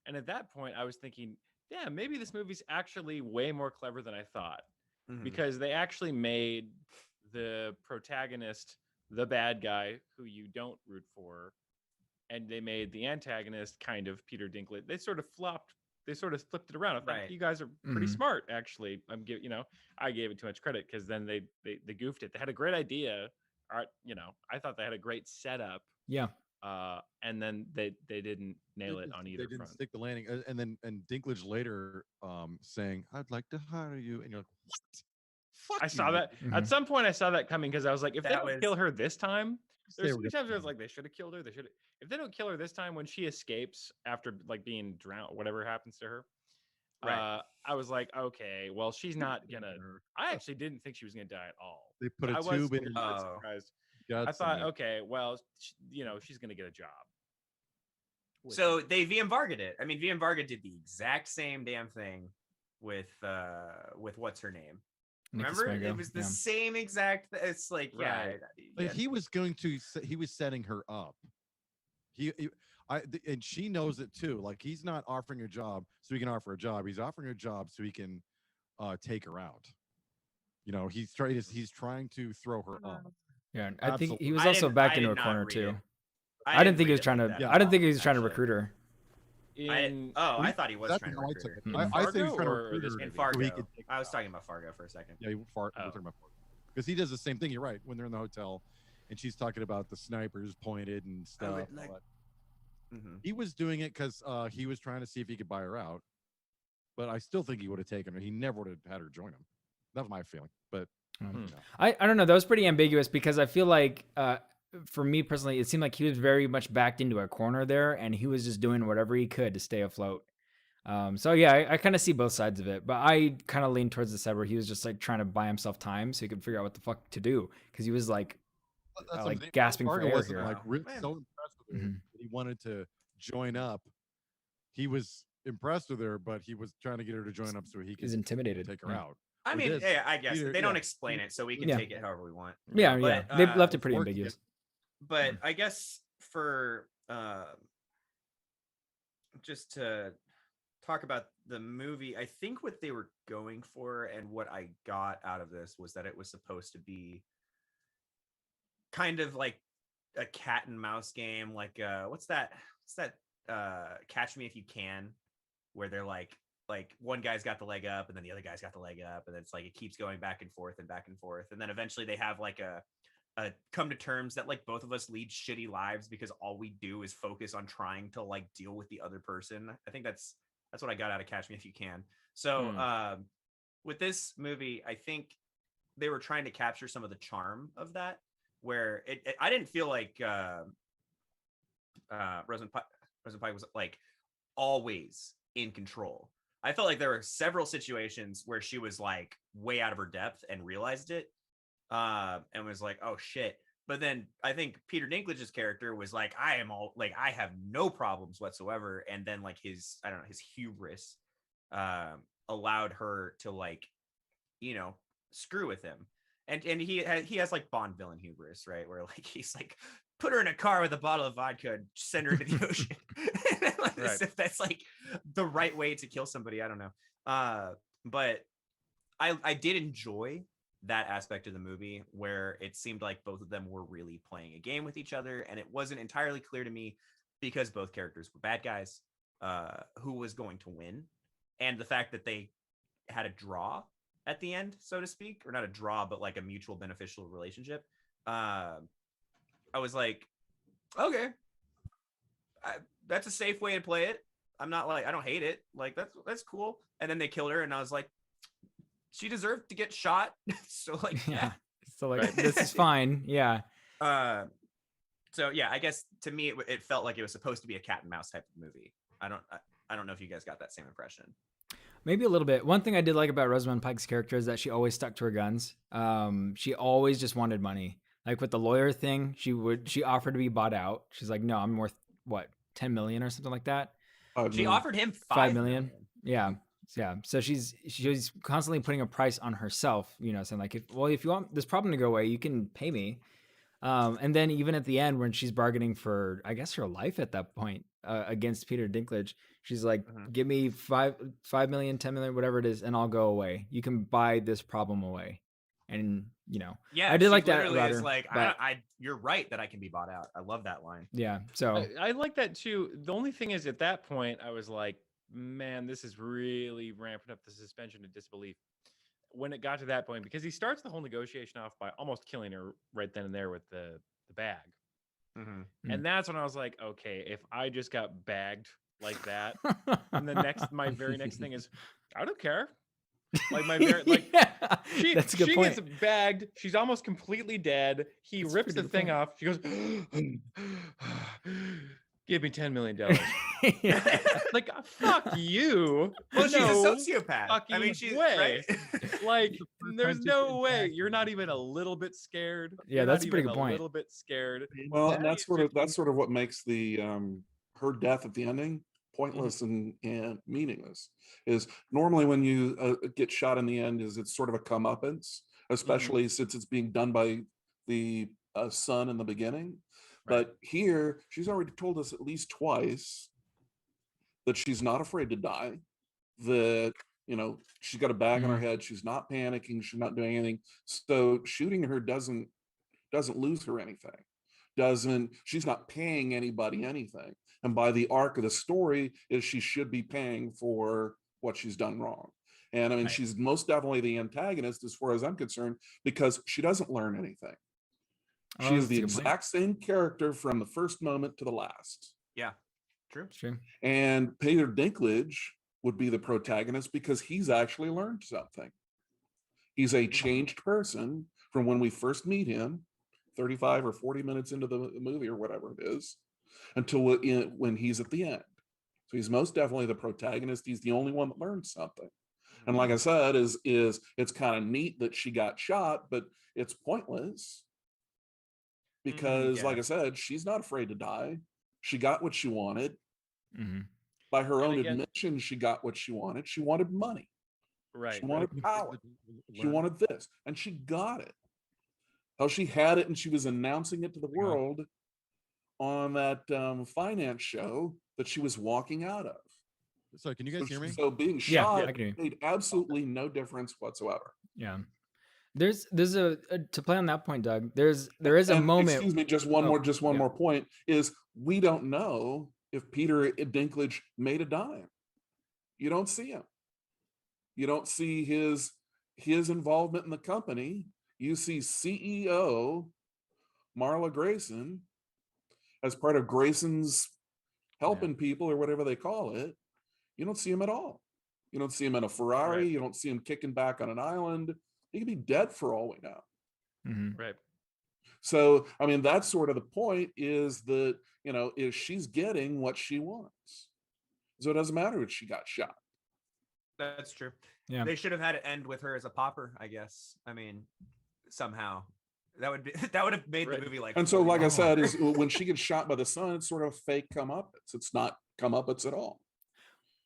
And at that point, I was thinking, yeah, maybe this movie's actually way more clever than I thought Mhm. because they actually made the protagonist the bad guy who you don't root for. And they made the antagonist kind of Peter Dinklage. They sort of they sort of flipped it around. I thought Right. you guys are pretty Mhm. smart, actually. I gave it too much credit because then they goofed it. They had a great idea. I thought they had a great setup, Yeah. and then they didn't nail it on either They didn't front. stick the landing, and Dinklage later saying, "I'd like to hire you," and you're like, "What? Fuck I you, saw that Mhm. at some point. I saw that coming because I was like, if they That don't was- kill her this time, They there's were so many just times where I was kidding. like, they should have killed her. They should have. If they don't kill her this time when she escapes after like being drowned, whatever happens to her, Right. I was like, okay, well, she's not gonna. I actually didn't think she was gonna die at all. They put a I was tube in a her little bit Oh. surprised. guts. I thought, and okay, well, she's gonna get a job. with So it. they VM Varga'd it. I mean, VM Varga did the exact same damn thing with what's her name? Nikki Remember? It Spango, was the yeah. same exact. It's like, yeah, Right. But yeah. he was he was setting her up. And she knows it too. Like, he's not offering a job so he can offer a job. He's offering a job so he can take her out. You know, he's trying to throw her off. Yeah, I think Absolutely. he was I also didn't- backed I into did a not corner read too. it. I didn't think he read was it trying like to. that Yeah. I didn't think he at was trying to all, recruit her. in I thought he was That's trying to how I recruit took her. it. In I think he was Fargo trying to or recruit this her movie? In so Fargo. he could take I her was out. talking about Fargo for a second. Yeah, we're Oh. talking about because he does the same thing. You're right. When they're in the hotel, and she's talking about the snipers pointed and stuff. would all like- that. Mhm. He was doing it because he was trying to see if he could buy her out. But I still think he would have taken her. He never would have had her join him. That was my feeling. But Hmm. you know. I don't know. That was pretty ambiguous because I feel like for me personally, it seemed like he was very much backed into a corner there, and he was just doing whatever he could to stay afloat. So yeah, I kind of see both sides of it, but I kind of lean towards the side where he was just like trying to buy himself time so he could figure out what the fuck to do because he was like, That's what I'm like saying. gasping for Fargo air wasn't here. like Wow. Man. so impressed with her Mhm. that he wanted to join up. He was impressed with her, but he was trying to get her to join up so he he's could intimidated. take her Yeah. out. I It mean, is. yeah, I guess Either- they don't yeah. explain it, so we can Yeah. take it however we want. Yeah, But, yeah. They've left it uh, pretty Or- ambiguous. But I guess for just to talk about the movie, I think what they were going for and what I got out of this was that it was supposed to be kind of like a cat and mouse game, like what's that Catch Me If You Can, where they're like one guy's got the leg up and then the other guy's got the leg up, and it's like it keeps going back and forth, and then eventually they have like a come to terms that like both of us lead shitty lives because all we do is focus on trying to like deal with the other person. I think that's what I got out of Catch Me If You Can. So with this movie, I think they were trying to capture some of the charm of that, where I didn't feel like Rosamund Pike was like always in control. I felt like there were several situations where she was like way out of her depth and realized it, and was like, oh shit. But then I think Peter Dinklage's character was like, I have no problems whatsoever. And then like his hubris allowed her to like, screw with him. And he has like Bond villain hubris, right? Where like he's like, put her in a car with a bottle of vodka and send her into the ocean. Right. If that's like the right way to kill somebody, I don't know. But I did enjoy that aspect of the movie where it seemed like both of them were really playing a game with each other, and it wasn't entirely clear to me, because both characters were bad guys, who was going to win, and the fact that they had a draw at the end, so to speak, or not a draw, but like a mutual beneficial relationship. I was like, okay, that's a safe way to play it. I'm not like, I don't hate it. Like that's cool. And then they killed her, and I was like, she deserved to get shot. So like, Yeah. So like Right. this is fine. Yeah. So yeah, I guess to me it felt like it was supposed to be a cat and mouse type of movie. I don't know if you guys got that same impression. Maybe a little bit. One thing I did like about Rosamund Pike's character is that she always stuck to her guns. She always just wanted money. Like with the lawyer thing, she offered to be bought out. She's like, no, I'm worth what, 10 million or something like that. She offered him 5 million. Yeah. Yeah. So she's constantly putting a price on herself, saying like, if you want this problem to go away, you can pay me. And then even at the end when she's bargaining for, I guess, her life at that point, against Peter Dinklage, she's like, give me 5 million, 10 million, whatever it is, and I'll go away. You can buy this problem away. And, Yeah, I did she like that literally about is her, like, but- you're right that I can be bought out. I love that line. yeah. So I like that too. The only thing is, at that point, I was like, man, this is really ramping up the suspension of disbelief. When it got to that point, because he starts the whole negotiation off by almost killing her right then and there with the bag. Mhm. And that's when I was like, okay, if I just got bagged like that, and my very next thing is, I don't care. Like my very like Yeah, she that's a good she point. gets bagged. She's almost completely dead. He That's a rips pretty the good thing point. off. She goes, give me $10 million. Yeah. Like fuck you. Well, she's No a sociopath. I fucking mean, she's way. right. Like there's time no taken way. back. You're not even a little bit scared. Yeah, You're that's not a pretty even good point. little bit scared. Well, That and that's is sort of just- what makes the her death at the ending pointless and meaningless. Is normally when you get shot in the end, is it's sort of a comeuppance, especially since it's being done by the son in the beginning. Right. But here, she's already told us at least twice that she's not afraid to die. That she's got a bag on her head. She's not panicking. She's not doing anything. So shooting her doesn't lose her anything. She's not paying anybody anything. And by the arc of the story is she should be paying for what she's done wrong. And I mean, Right. she's most definitely the antagonist as far as I'm concerned, because she doesn't learn anything. Oh, She is that's the a good point. exact same character from the first moment to the last. Yeah, true. True. And Peter Dinklage would be the protagonist because he's actually learned something. He's a changed person from when we first meet him, 35 or 40 minutes into the movie or whatever it is, until when he's at the end. So he's most definitely the protagonist. He's the only one that learned something. And like I said, is it's kind of neat that she got shot, but it's pointless because, yeah. like I said, she's not afraid to die. She got what she wanted. Mhm. By her And own again- admission, she got what she wanted. She wanted money. Right. She wanted power. She wanted this, and she got it. How she had it, and she was announcing it to the world on that finance show that she was walking out of. So can you guys hear me? So being Yeah, shot I can hear you. made absolutely no difference whatsoever. Yeah. There's a to play on that point, Doug. there is a And, moment. Excuse me, just one Oh, more yeah. more point is we don't know if Peter Dinklage made a dime. You don't see him. You don't see his involvement in the company. You see CEO Marla Grayson as part of Grayson's helping people or whatever they call it. You don't see him at all. You don't see him in a Ferrari. Right. You don't see him kicking back on an island. He could be dead for all we know. Mhm. Right. So, I mean, that's sort of the point is that, is she's getting what she wants. So it doesn't matter if she got shot. That's true. Yeah. They should have had it end with her as a pauper, I guess. I mean, somehow that would be that would have made Right. the movie like. And so, 40 like I minutes said, longer. is when she gets shot by the sun, it's sort of fake comeuppance. It's not comeuppance at all.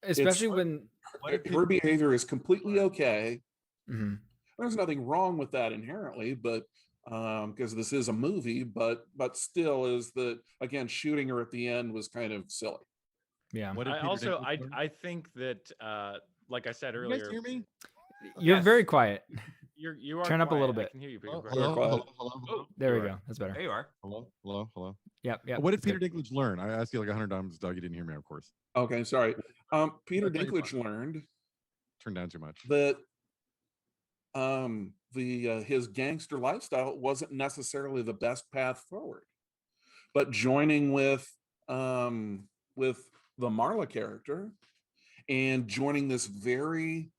Especially when. What if Her behavior is completely okay. Mhm. There's nothing wrong with that inherently, but because this is a movie, but still is that, again, shooting her at the end was kind of silly. Yeah. What did I Peter also Dinklage learn? I think that like I said Can you guys earlier, hear me? You're Yes. very quiet. you are Turn up a little quiet. I bit. can hear you. Hello, Peter. Very quiet. hello. There we You are. go. That's better. There you are. Hello. Yep. Yep. What did that's good. Peter Dinklage learn? I asked you like 100 times, Doug. You didn't hear me, of course. Okay, sorry. Peter That's not your Dinklage learned Turned down too much. that his gangster lifestyle wasn't necessarily the best path forward, but joining with the Marla character and joining this very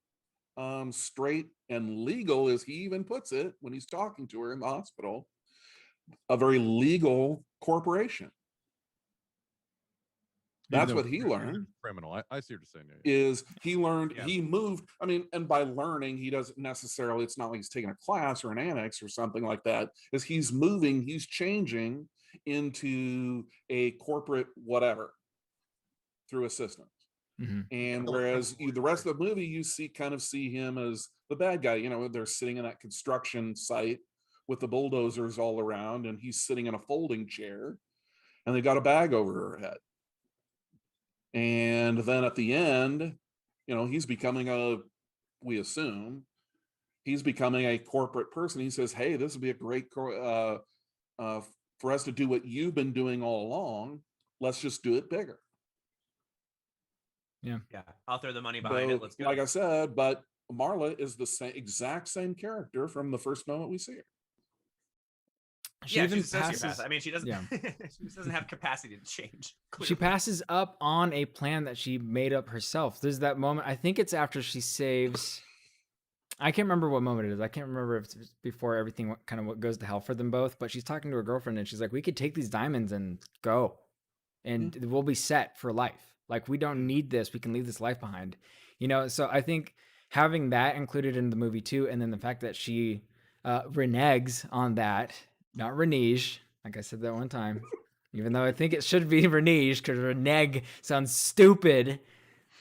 straight and legal, as he even puts it when he's talking to her in the hospital, a very legal corporation. Even That's though what he you're learned. Criminal. I see what you're saying. Yeah. Is he learned, Yeah. he moved, I mean, and by learning, he doesn't necessarily, it's not like he's taking a class or an annex or something like that, is he's moving, he's changing into a corporate whatever through a system. Mhm. And whereas the rest of the movie, you kind of see him as the bad guy. They're sitting in that construction site with the bulldozers all around, and he's sitting in a folding chair, and they got a bag over her head. And then at the end, he's becoming we assume, he's becoming a corporate person. He says, hey, this would be a great for us to do what you've been doing all along. Let's just do it bigger. Yeah, I'll throw the money behind So, it. Let's go. like I said, but Marla is the exact same character from the first moment we see her. She Yeah, even she's a sociopath. passes. I mean, she doesn't. yeah. She doesn't have capacity to change. She Clearly. passes up on a plan that she made up herself. There's that moment. I think it's after she saves. I can't remember what moment it is. I can't remember if it's before everything kind of what goes to hell for them both. But she's talking to her girlfriend and she's like, "We could take these diamonds and go, and we'll be set for life. Like we don't need this. We can leave this life behind." You know. So I think having that included in the movie too, and then the fact that she reneges on that, not renege. Like I said that one time. Even though I think it should be renege because renege sounds stupid.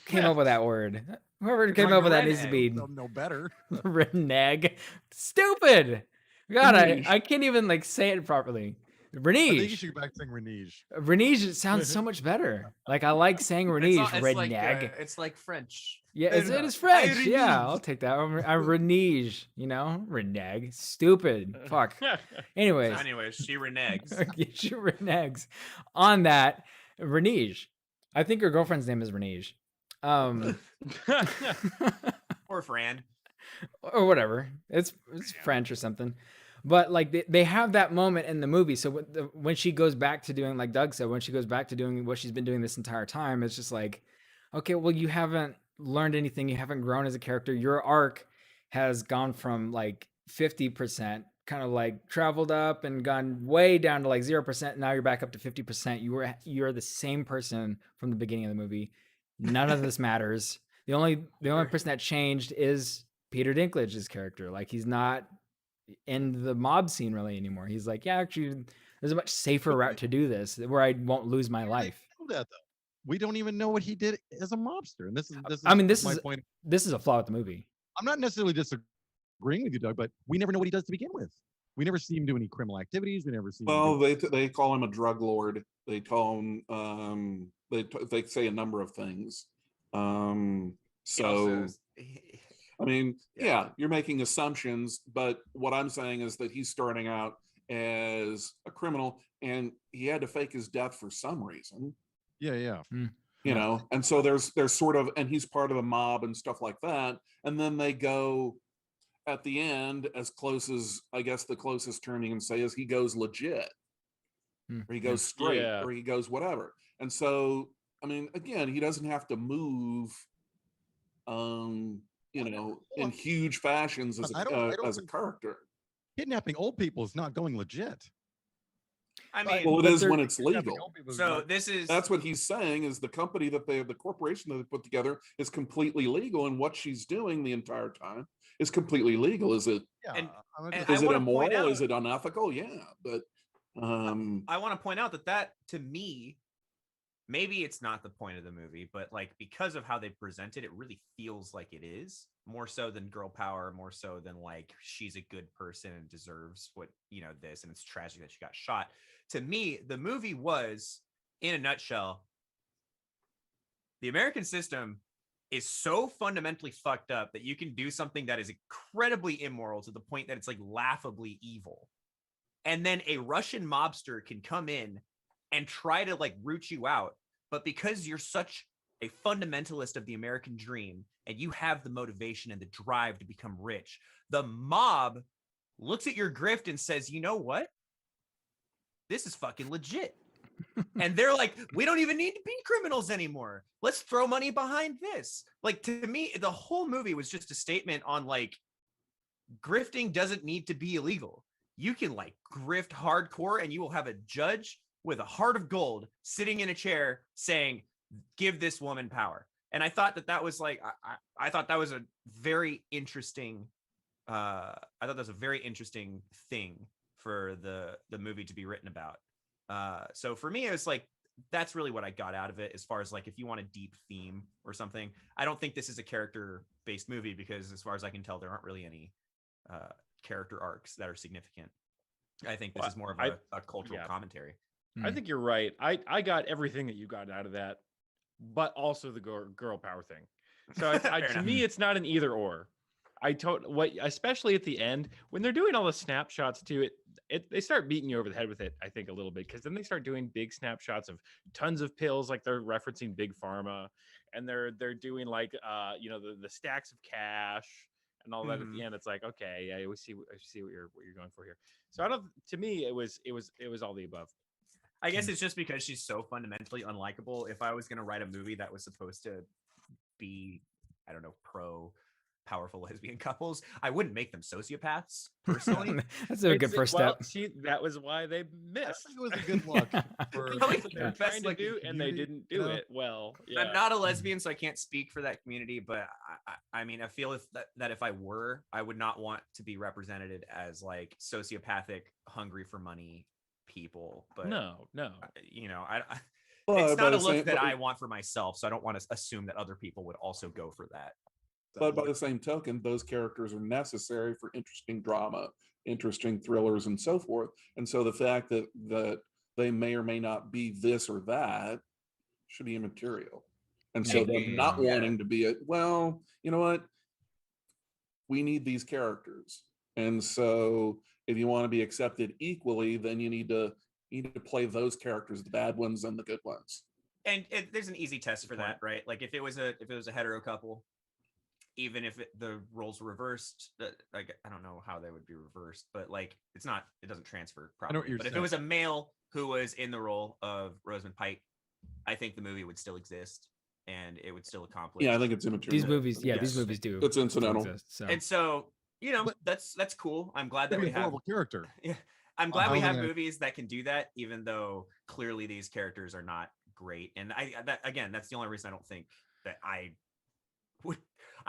Came up with that word. Whoever came up with that needs to be They'll know better. renege. Stupid. God, Renege. I can't even like say it properly. I think you Renege. should go back to saying renege. Renege sounds so much better. Like I like saying renege. Renege. It's like French. Yeah, it is French. Yeah, I'll take that. I renege. You know, renege. Stupid. Fuck. Anyways. Anyways, she reneges. She reneges on that. Renege. I think her girlfriend's name is Renege. Or Fran. Or whatever. It's French or something. But like they have that moment in the movie. So when she goes back to doing, like Doug said, when she goes back to doing what she's been doing this entire time, it's just like, okay, well, you haven't learned anything. You haven't grown as a character. Your arc has gone from like 50%, kind of like traveled up and gone way down to like 0%. Now you're back up to 50%. You're the same person from the beginning of the movie. None of this matters. The only person that changed is Peter Dinklage's character. Like he's not in the mob scene really anymore. He's like, yeah, actually, there's a much safer route to do this where I won't lose my life. Know that though. We don't even know what he did as a mobster, and this is my point. This is a flaw with the movie. I'm not necessarily disagreeing with you, Doug, but we never know what he does to begin with. We never see him do any criminal activities. We never see. Well, they call him a drug lord. They call him. They say a number of things. So. I mean, yeah, you're making assumptions, but what I'm saying is that he's starting out as a criminal and he had to fake his death for some reason. Yeah. You know, and so there's sort of, and he's part of the mob and stuff like that. And then they go at the end, as close as, I guess the closest term you can say is he goes legit, or he goes straight, or he goes whatever. And so, I mean, again, he doesn't have to move, you know, in huge fashions as a character. Kidnapping old people is not going legit. I mean, well, it is when it's legal. So that's what he's saying is the company that the corporation that they put together is completely legal, and what she's doing the entire time is completely legal. Is it? Yeah. And is I it wanna point immoral? out- Is it unethical? Yeah, but I want to point out that to me, maybe it's not the point of the movie, but like because of how they present it, it really feels like it is more so than girl power, more so than like she's a good person and deserves what, you know, this, and it's tragic that she got shot. To me, the movie was, in a nutshell, the American system is so fundamentally fucked up that you can do something that is incredibly immoral to the point that it's like laughably evil. And then a Russian mobster can come in and try to like root you out. But because you're such a fundamentalist of the American dream and you have the motivation and the drive to become rich, the mob looks at your grift and says, you know what? This is fucking legit. And they're like, we don't even need to be criminals anymore. Let's throw money behind this. Like, to me, the whole movie was just a statement on like, grifting doesn't need to be illegal. You can like grift hardcore and you will have a judge with a heart of gold sitting in a chair saying, give this woman power. And I thought that was like, I thought that was a very interesting, thing for the movie to be written about. So for me, it was like, that's really what I got out of it. As far as like, if you want a deep theme or something, I don't think this is a character based movie because as far as I can tell, there aren't really any character arcs that are significant. I think this is more of a cultural commentary. I think you're right. I got everything that you got out of that, but also the girl power thing. So to me, it's not an either or. Especially at the end when they're doing all the snapshots to it. they start beating you over the head with it, I think, a little bit, because then they start doing big snapshots of tons of pills, like they're referencing big pharma, and they're doing like the stacks of cash and all that at the end. It's like, okay, yeah, I see what you're going for here. So I don't. To me, it was all the above. I guess it's just because she's so fundamentally unlikable. If I was going to write a movie that was supposed to be, I don't know, pro powerful lesbian couples, I wouldn't make them sociopaths personally. That's a good first step. See, that was why they I missed. think it was a good look. For, Really? That's what they're Yeah. trying to Like, do, and they community, didn't do you know? it well. Yeah. I'm not a lesbian, so I can't speak for that community. But I mean, I feel that if I were, I would not want to be represented as like sociopathic, hungry for money people. But No. you know, I But it's by not a the look same- that but- I want for myself. So I don't want to assume that other people would also go for that. But by the same token, those characters are necessary for interesting drama, interesting thrillers, and so forth. And so the fact that they may or may not be this or that should be immaterial. And so Maybe, them not yeah. wanting to be it, well, you know what? We need these characters. And so if you want to be accepted equally, then you need to play those characters, the bad ones and the good ones. And there's an easy test for that, right? Like if it was a hetero couple, even if the roles were reversed, like I don't know how they would be reversed, but like it doesn't transfer know what properly. you're But if it saying. was a male who was in the role of Rosamund Pike, I think the movie would still exist and it would still accomplish. Yeah, I think it's immaterial. These movies, yeah, these Yes. movies do. It's incidental. exist, so. And so, you know, But- that's cool. I'm glad that That'd we be a have horrible character. Yeah, I'm glad How we are they have gonna- movies that can do that, even though clearly these characters are not great. And that's the only reason I don't think that I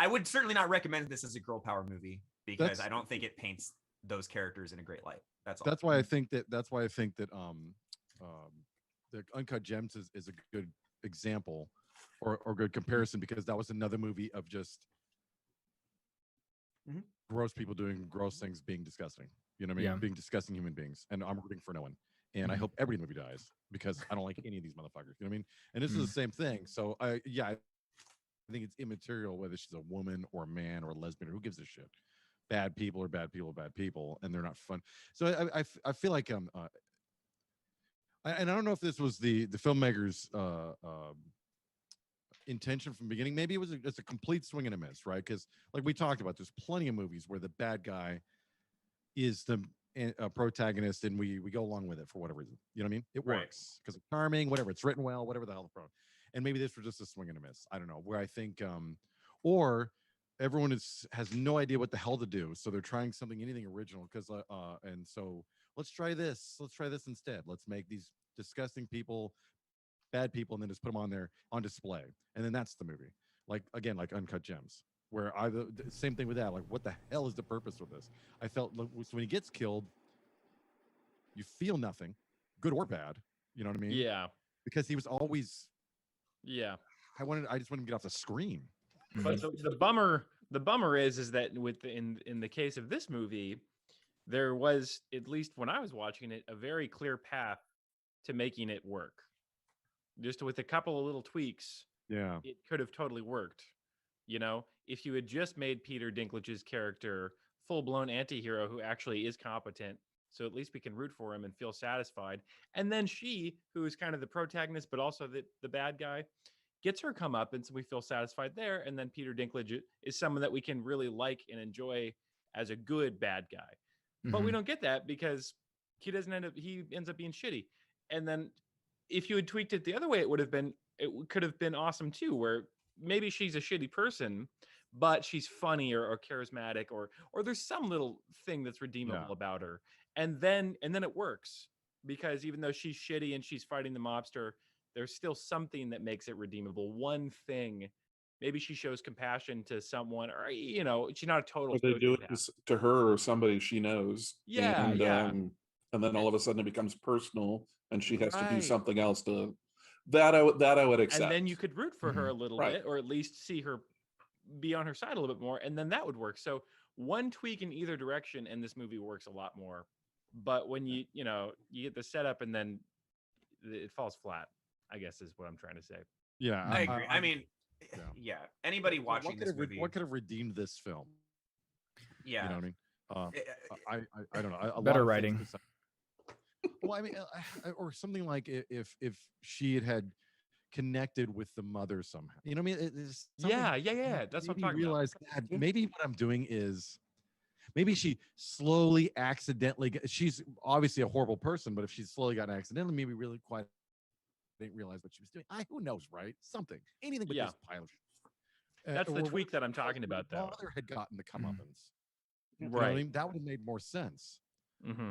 would certainly not recommend this as a girl power movie because That's- I don't think it paints those characters in a great light. That's all. That's why I think that the Uncut Gems is a good example or good comparison, because that was another movie of just Mhm. gross people doing gross things, being disgusting. You know what I mean? Yeah. Being disgusting human beings. And I'm rooting for no one. And I Mhm. hope every movie dies because I don't like any of these motherfuckers. You know what I mean? And this is Mhm. the same thing. So I think it's immaterial whether she's a woman or a man or a lesbian or who gives a shit. Bad people are bad people, and they're not fun. So I feel like and I don't know if this was the filmmakers' intention from the beginning. Maybe it was just a complete swing and a miss, right? Because like we talked about, there's plenty of movies where the bad guy is the protagonist, and we go along with it for whatever reason. You know what I mean? It Right. works because it's charming, whatever. It's written well, whatever the hell the problem. And maybe this was just a swing and a miss. I don't know. Where I think, or everyone has no idea what the hell to do, so they're trying anything original. Because and so let's try this instead. Let's make these disgusting people bad people and then just put them on display, and then that's the movie. Like again, like Uncut Gems, where the same thing with that. Like, what the hell is the purpose of this? I felt so when he gets killed, you feel nothing, good or bad. You know what I mean? Yeah. Because he was always. Yeah. I just want him to get off the screen. But the bummer is that in the case of this movie, there was, at least when I was watching it, a very clear path to making it work. Just with a couple of little tweaks, Yeah. it could have totally worked. You know, if you had just made Peter Dinklage's character full-blown anti-hero who actually is competent, so at least we can root for him and feel satisfied. And then she, who is kind of the protagonist, but also the bad guy, gets her come up, and so we feel satisfied there. And then Peter Dinklage is someone that we can really like and enjoy as a good bad guy. But we Mhm. don't get that because he ends up being shitty. And then if you had tweaked it the other way, it could have been awesome too, where maybe she's a shitty person, but she's funny or charismatic or there's some little thing that's redeemable about her. And then it works, because even though she's shitty and she's fighting the mobster, there's still something that makes it redeemable. One thing, maybe she shows compassion to someone, or she's not a total. Or they do it sociopath. to her or somebody she knows. Yeah, and, yeah. And then all of a sudden it becomes personal, and she has to do Right. something else to that I would accept. And then you could root for her a little Right. bit, or at least see her be on her side a little bit more, and then that would work. So one tweak in either direction, and this movie works a lot more. But when you get the setup and then it falls flat, I guess is what I'm trying to say. Yeah. I agree. I mean, yeah. yeah. Anybody watching this movie, what could have redeemed this film? yeah. You know what I mean? Uh, I don't know. A lot Better of things writing. besides- Well, I mean, or something like if she had connected with the mother somehow. You know what I mean? It's something Yeah. That's what I'm maybe talking about. realize, God, Yeah. maybe what I'm doing is maybe she slowly accidentally she's obviously a horrible person, but if she slowly got accidentally, maybe really quite didn't realize what she was doing. Who knows, right? Something. Anything but Yeah. this pile of shit. That's the Or tweak that I'm what if talking the about, though. Father had gotten the comeuppance. You know what I Right. mean? That would have made more sense. Mm-hmm.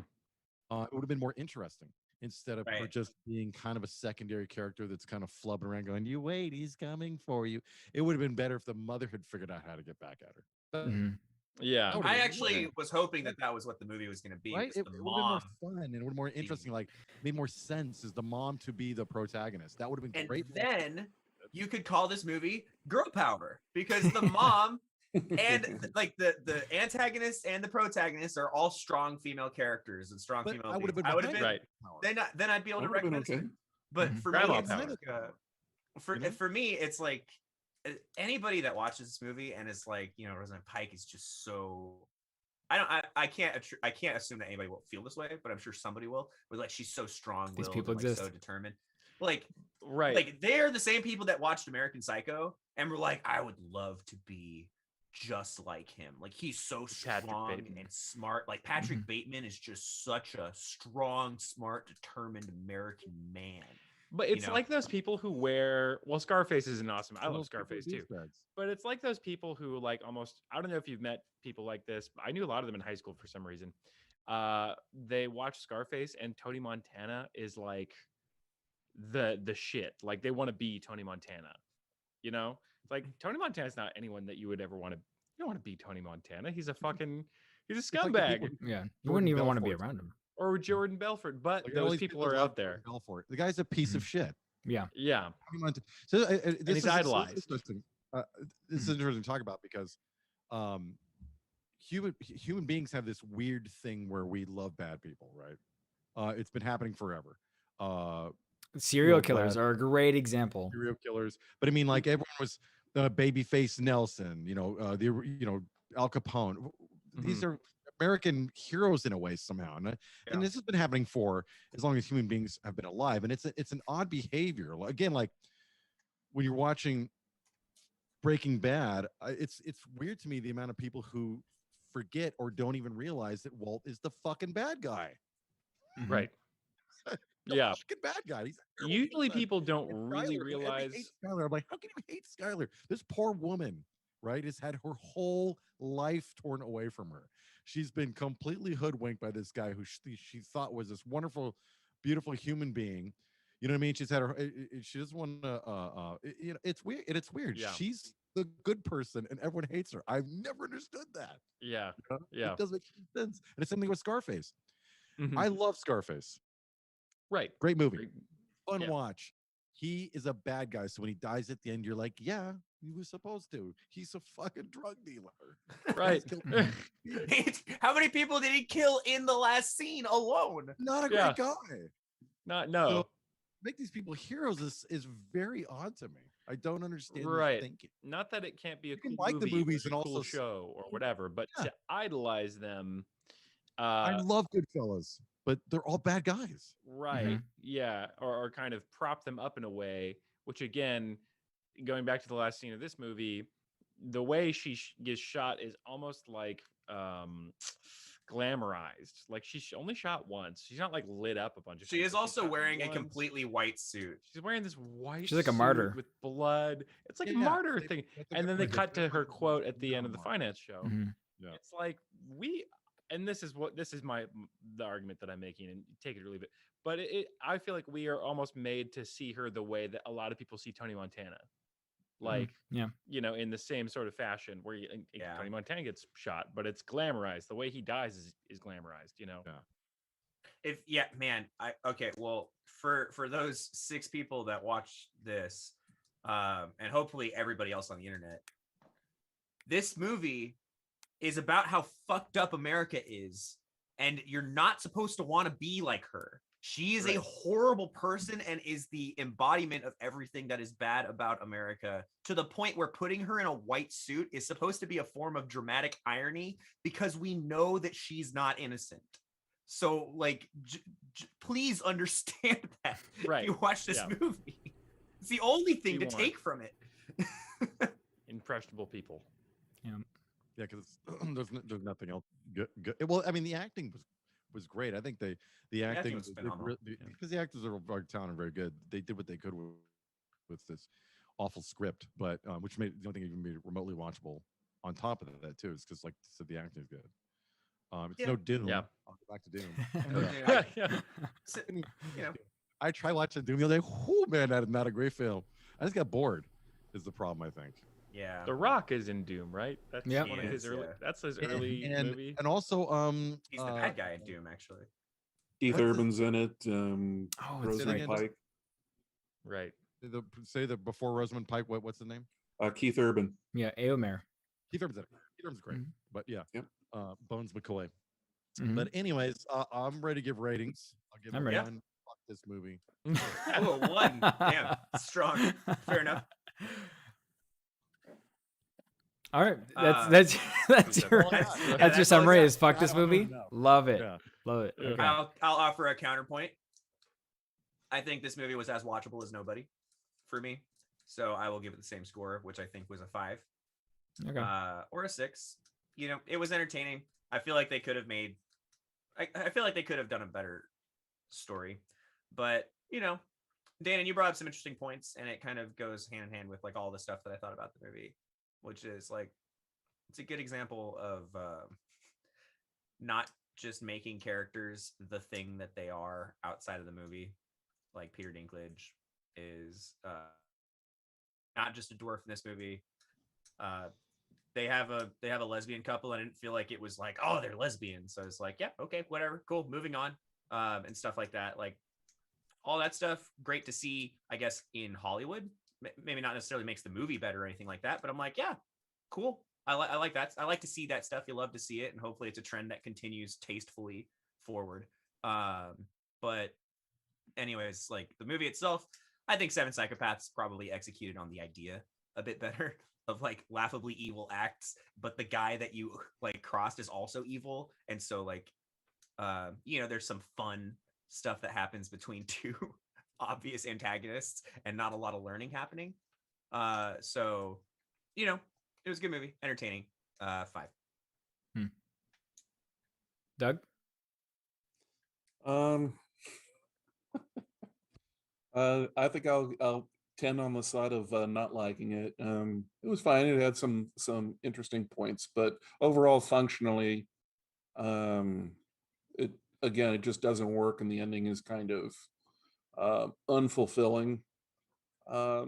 It would have been more interesting instead of her Right. just being kind of a secondary character that's kind of flubbing around going, "You wait, he's coming for you." It would have been better if the mother had figured out how to get back at her. Mhm. Yeah. That would've I been actually way- was hoping that was what the movie was going to be. right? Was It the would have been more mom, fun and it would have been more interesting. Like, made more sense as the mom to be the protagonist. That would have been and great. then you could call this movie Girl Power because the mom and like the antagonist and the protagonist are all strong female characters and strong But female. I would have beings. been I would have behind been Right. then I'd be able to That would've been recommend okay. it. But Mhm. for Grandma me, it's power. like, You know? for me, it's like anybody that watches this movie and is like, Rosamund Pike is just so. I can't assume that anybody will feel this way, but I'm sure somebody will. But like, she's so strong, These people and, like, so exist. determined. Like, Right. like they're the same people that watched American Psycho and were like, I would love to be just like him. Like, he's so Patrick strong Bateman. and smart. Like, Patrick Bateman is just such a strong, smart, determined American man. But it's like those people who wear Scarface is an awesome. I Some of love those people are Scarface too. douchebags. But it's like those people who like almost I don't know if you've met people like this. But I knew a lot of them in high school for some reason. They watch Scarface and Tony Montana is like the shit. Like they want to be Tony Montana. You know? It's like Tony Montana's not anyone that you would ever want to you don't want to be Tony Montana. He's a fucking he's a It's like the scumbag. people- Yeah, you Jordan wouldn't even want to be Belfort. around him. Or Jordan Belfort. But Like, all those these people are love out there. Jordan Belfort. The guy's a piece of shit. Yeah, Yeah. So he's this idolized. is interesting. This is interesting to talk about because human beings have this weird thing where we love bad people, right? It's been happening forever. serial Well, killers bad. are a great example. Serial killers, but I mean, like everyone was Babyface Nelson, Al Capone. These are American heroes in a way somehow, and Yeah. this has been happening for as long as human beings have been alive, and it's an odd behavior. Again, like when you're watching Breaking Bad, it's weird to me the amount of people who forget or don't even realize that Walt is the fucking bad guy. Mhm. Right. The Yeah. fucking bad guy. He's a terrible Usually person. people don't And really Skyler, and they realize hate Skyler. I'm like, how can you hate Skyler? This poor woman, right, has had her whole life torn away from her. She's been completely hoodwinked by this guy who she thought was this wonderful, beautiful human being. You know what I mean? She's had her. She doesn't want to. It's weird. And it's weird. Yeah. She's the good person, and everyone hates her. I've never understood that. Yeah. you know? Yeah. It doesn't make any sense. And it's something with Scarface. Mhm. I love Scarface. Right. Great movie. Great. Fun Yeah. watch. He is a bad guy. So when he dies at the end, you're like, yeah, he was supposed to. He's a fucking drug dealer. Right. He's killed How many people did he kill in the last scene alone? Not a Yeah. great guy. No. So make these people heroes is very odd to me. I don't understand Right. the thinking. Not that it can't be a You can cool like the movie or movies a and cool also show or whatever, but Yeah. to idolize them, I love Goodfellas, but they're all bad guys. right? Yeah, or kind of prop them up in a way, which again, going back to the last scene of this movie, the way she gets shot is almost like glamorized. Like she's only shot once. She's not like lit up a bunch of She times, is but she's also shot wearing a once. completely white suit. She's wearing this white. She's like a suit martyr. with blood. It's like a Yeah, martyr they- thing. that's a And then good they way cut to her quote at the Yeah, end of the martyr. finance show. Mhm. Yeah. It's like and this is the argument that I'm making, and take it or leave it. But I feel like we are almost made to see her the way that a lot of people see Tony Montana, like Yeah. in the same sort of fashion where Yeah. Tony Montana gets shot, but it's glamorized. The way he dies is glamorized. Yeah. Well, for those 6 people that watch this, and hopefully everybody else on the internet, this movie is about how fucked up America is and you're not supposed to want to be like her. She is Right. a horrible person and is the embodiment of everything that is bad about America, to the point where putting her in a white suit is supposed to be a form of dramatic irony because we know that she's not innocent. So, like, please understand that Right. if you watch this Yeah. movie. It's the only thing She to won't. take from it. Impressionable people. Yeah, because there's nothing else good. Well, I mean, the acting was great. I think the acting was phenomenal. because the actors are talented, very good. They did what they could with this awful script, but which made the only thing even made it remotely watchable. On top of that, too, is because, like I said, the acting is good. It's Yeah. no Doom. Yeah. I'll go back to Doom. No Yeah. Doom. Yeah. So, you know, I tried watching Doom the other day. Oh man, that is not a great film. I just got bored. Is the problem, I think. yeah. The Rock is in Doom, right? That's Yep. one He of his is, early. yeah. That's his early movie. And also He's the bad guy in Doom, actually. Keith What's his- Urban's in it. Oh, it's Rosamund right. Pike. Right. Say the before Rosamund Pike. What's the name? Keith Urban. Yeah, Eomer. Keith Urban's in it. Keith Urban's great. Mhm. But yeah. Yep. Bones McCoy. Mhm. But anyways, I'm ready to give ratings. I'll give I'm it ready. one. Fuck this movie. Oh, one. Damn, strong. Fair enough. All right, Uh, that's that's so your that's- yeah, that's that's your all summary. I got. Is fuck I this don't movie. know. Love it. Yeah. Love it. Yeah. Okay. I'll offer a counterpoint. I think this movie was as watchable as Nobody for me, so I will give it the same score, which I think was a 5 Okay. or a 6. You know, it was entertaining. I feel like they could have made. I feel like they could have done a better story, but you know, Dan, you brought up some interesting points, and it kind of goes hand in hand with like all the stuff that I thought about the movie, which is like it's a good example of not just making characters the thing that they are outside of the movie. Like Peter Dinklage is not just a dwarf in this movie. They have a lesbian couple, and I didn't feel like it was like, oh, they're lesbians. So it's like, yeah, okay, whatever, cool, moving on, and stuff like that. Like all that stuff, great to see, I guess, in Hollywood. Maybe not necessarily makes the movie better or anything like that, but I'm like, yeah, cool. I like that. I like to see that stuff. You love to see it, and hopefully it's a trend that continues tastefully forward. But anyways, like the movie itself, I think Seven Psychopaths probably executed on the idea a bit better of like laughably evil acts, but the guy that you like crossed is also evil, and so like you know, there's some fun stuff that happens between two obvious antagonists and not a lot of learning happening. So you know, it was a good movie, entertaining. 5. Doug. I think I'll tend on the side of not liking it. It was fine. It had some interesting points, but overall, functionally, it again, it just doesn't work, and the ending is kind of unfulfilling.